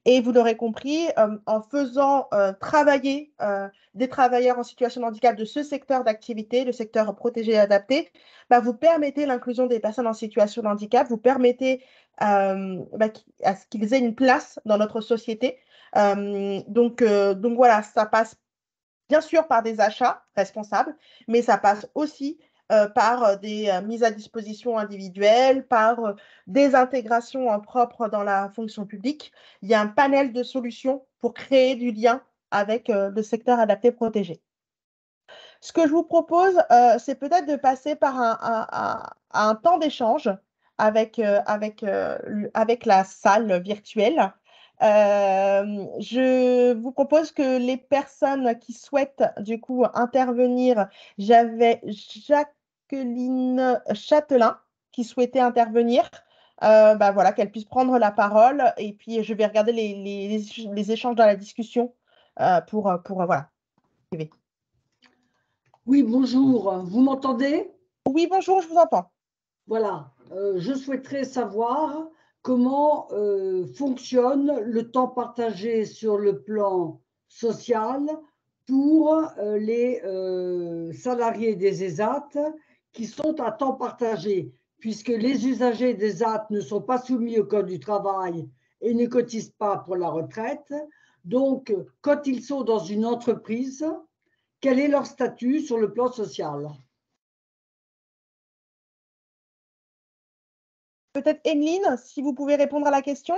Et vous l'aurez compris, en faisant travailler des travailleurs en situation de handicap de ce secteur d'activité, le secteur protégé et adapté, vous permettez l'inclusion des personnes en situation de handicap, vous permettez à ce qu'ils aient une place dans notre société. Donc voilà, ça passe bien sûr par des achats responsables, mais ça passe aussi par des mises à disposition individuelles, par des intégrations en propre dans la fonction publique. Il y a un panel de solutions pour créer du lien avec le secteur adapté protégé. Ce que je vous propose, c'est peut-être de passer par un temps d'échange avec la salle virtuelle. Je vous propose que les personnes qui souhaitent du coup intervenir, j'avais Jacqueline Châtelain qui souhaitait intervenir. Voilà, qu'elle puisse prendre la parole et puis je vais regarder les échanges dans la discussion pour voilà. Oui, bonjour. Vous m'entendez? Oui, bonjour, je vous entends. Voilà. Je souhaiterais savoir comment fonctionne le temps partagé sur le plan social pour les salariés des ESAT qui sont à temps partagé, puisque les usagers des ESAT ne sont pas soumis au Code du travail et ne cotisent pas pour la retraite. Donc, quand ils sont dans une entreprise, quel est leur statut sur le plan social? Peut-être Emeline, si vous pouvez répondre à la question.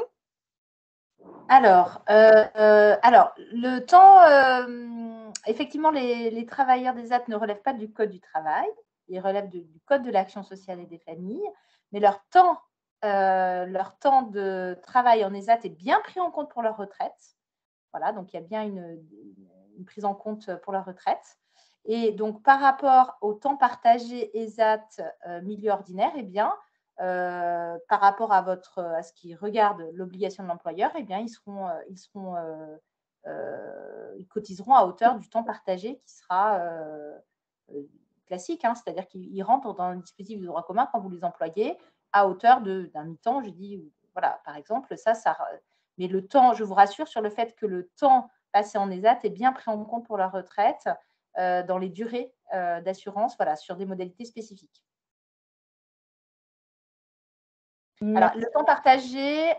Alors, le temps, effectivement, les travailleurs des ESAT ne relèvent pas du Code du travail, ils relèvent du Code de l'action sociale et des familles, mais leur temps de travail en ESAT est bien pris en compte pour leur retraite. Voilà, donc il y a bien une prise en compte pour leur retraite. Et donc, par rapport au temps partagé ESAT milieu ordinaire, eh bien, par rapport à ce qui regarde l'obligation de l'employeur, eh bien, ils cotiseront à hauteur du temps partagé qui sera classique, hein, c'est-à-dire qu'ils rentrent dans le dispositif de droit commun quand vous les employez à hauteur d'un mi-temps, je dis, voilà, par exemple, mais le temps, je vous rassure sur le fait que le temps passé en ESAT est bien pris en compte pour la retraite dans les durées d'assurance, voilà, sur des modalités spécifiques. Alors, le temps partagé,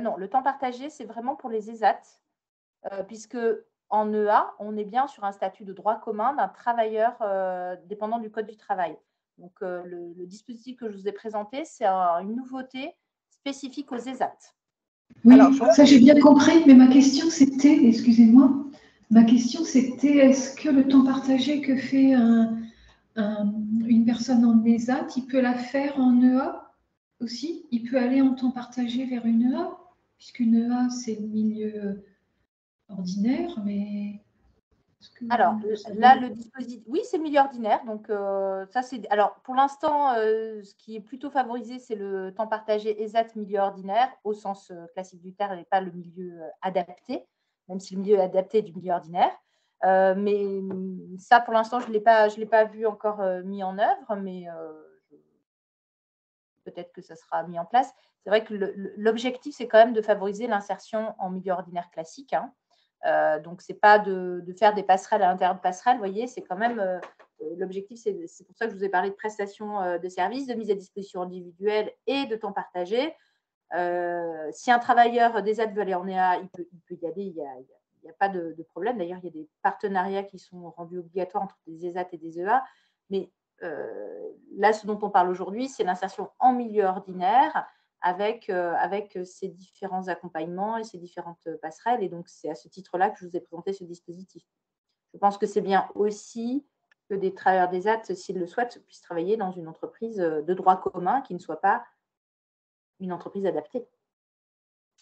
non, le temps partagé, c'est vraiment pour les ESAT, puisque en EA, on est bien sur un statut de droit commun d'un travailleur dépendant du Code du travail. Donc, le dispositif que je vous ai présenté, c'est une nouveauté spécifique aux ESAT. Oui, alors, ça j'ai bien compris, mais ma question c'était, excusez-moi, est-ce que le temps partagé que fait une personne en ESAT, il peut la faire en EA aussi? Il peut aller en temps partagé vers une EA, puisqu'une EA c'est le milieu ordinaire, mais... Alors là, le dispositif, oui, c'est le milieu ordinaire. Donc, ça, c'est. Alors, pour l'instant, ce qui est plutôt favorisé, c'est le temps partagé ESAT milieu ordinaire, au sens classique du terme, et pas le milieu adapté, même si le milieu adapté est du milieu ordinaire. Mais ça, pour l'instant, je ne l'ai pas vu encore mis en œuvre, mais peut-être que ça sera mis en place. C'est vrai que l'objectif, c'est quand même de favoriser l'insertion en milieu ordinaire classique, hein. Donc, ce n'est pas de faire des passerelles à l'intérieur de passerelles, vous voyez, c'est quand même l'objectif, c'est pour ça que je vous ai parlé de prestations de services, de mise à disposition individuelle et de temps partagé. Si un travailleur d'ESAT veut aller en EA, il peut y aller, il n'y a pas de problème. D'ailleurs, il y a des partenariats qui sont rendus obligatoires entre des ESAT et des EA. Mais là, ce dont on parle aujourd'hui, c'est l'insertion en milieu ordinaire avec ces différents accompagnements et ces différentes passerelles. Et donc, c'est à ce titre-là que je vous ai présenté ce dispositif. Je pense que c'est bien aussi que des travailleurs d'ESAT, s'ils le souhaitent, puissent travailler dans une entreprise de droit commun qui ne soit pas une entreprise adaptée.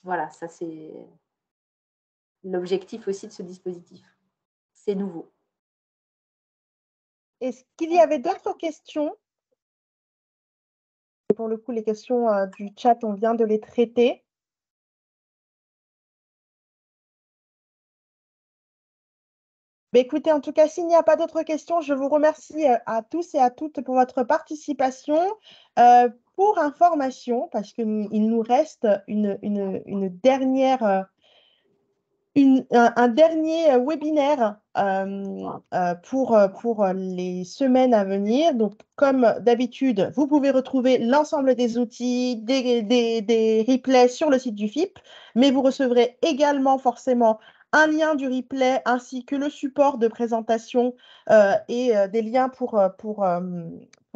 Voilà, ça c'est l'objectif aussi de ce dispositif. C'est nouveau. Est-ce qu'il y avait d'autres questions? Pour le coup, les questions du chat, on vient de les traiter. Mais écoutez, en tout cas, s'il n'y a pas d'autres questions, je vous remercie à tous et à toutes pour votre participation. Pour information, parce qu'il nous reste une dernière... un dernier webinaire pour les semaines à venir. Donc, comme d'habitude, vous pouvez retrouver l'ensemble des outils, des replays sur le site du FIP, mais vous recevrez également forcément un lien du replay ainsi que le support de présentation et des liens pour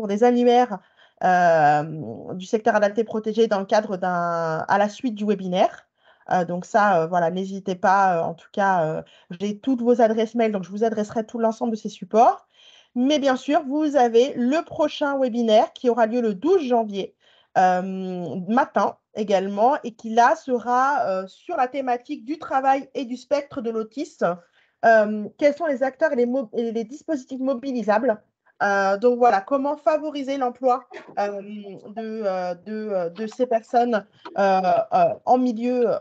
des annuaires du secteur adapté protégé dans le cadre à la suite du webinaire. Donc ça, voilà, n'hésitez pas. En tout cas, j'ai toutes vos adresses mail, donc je vous adresserai tout l'ensemble de ces supports. Mais bien sûr, vous avez le prochain webinaire qui aura lieu le 12 janvier matin également et qui là sera sur la thématique du travail et du spectre de l'autisme. Quels sont les acteurs et les dispositifs mobilisables? Donc voilà, comment favoriser l'emploi de ces personnes en milieu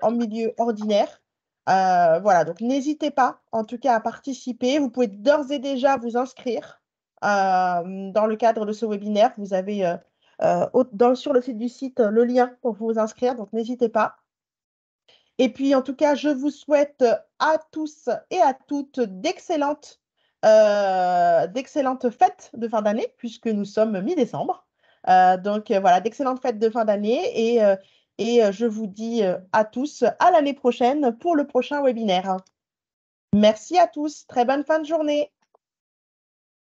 ordinaire. Voilà, donc n'hésitez pas en tout cas à participer. Vous pouvez d'ores et déjà vous inscrire dans le cadre de ce webinaire. Vous avez sur le site le lien pour vous inscrire, donc n'hésitez pas. Et puis en tout cas, je vous souhaite à tous et à toutes d'excellentes fêtes de fin d'année, puisque nous sommes mi-décembre. Donc voilà, d'excellentes fêtes de fin d'année et je vous dis à tous à l'année prochaine pour le prochain webinaire. Merci à tous, très bonne fin de journée.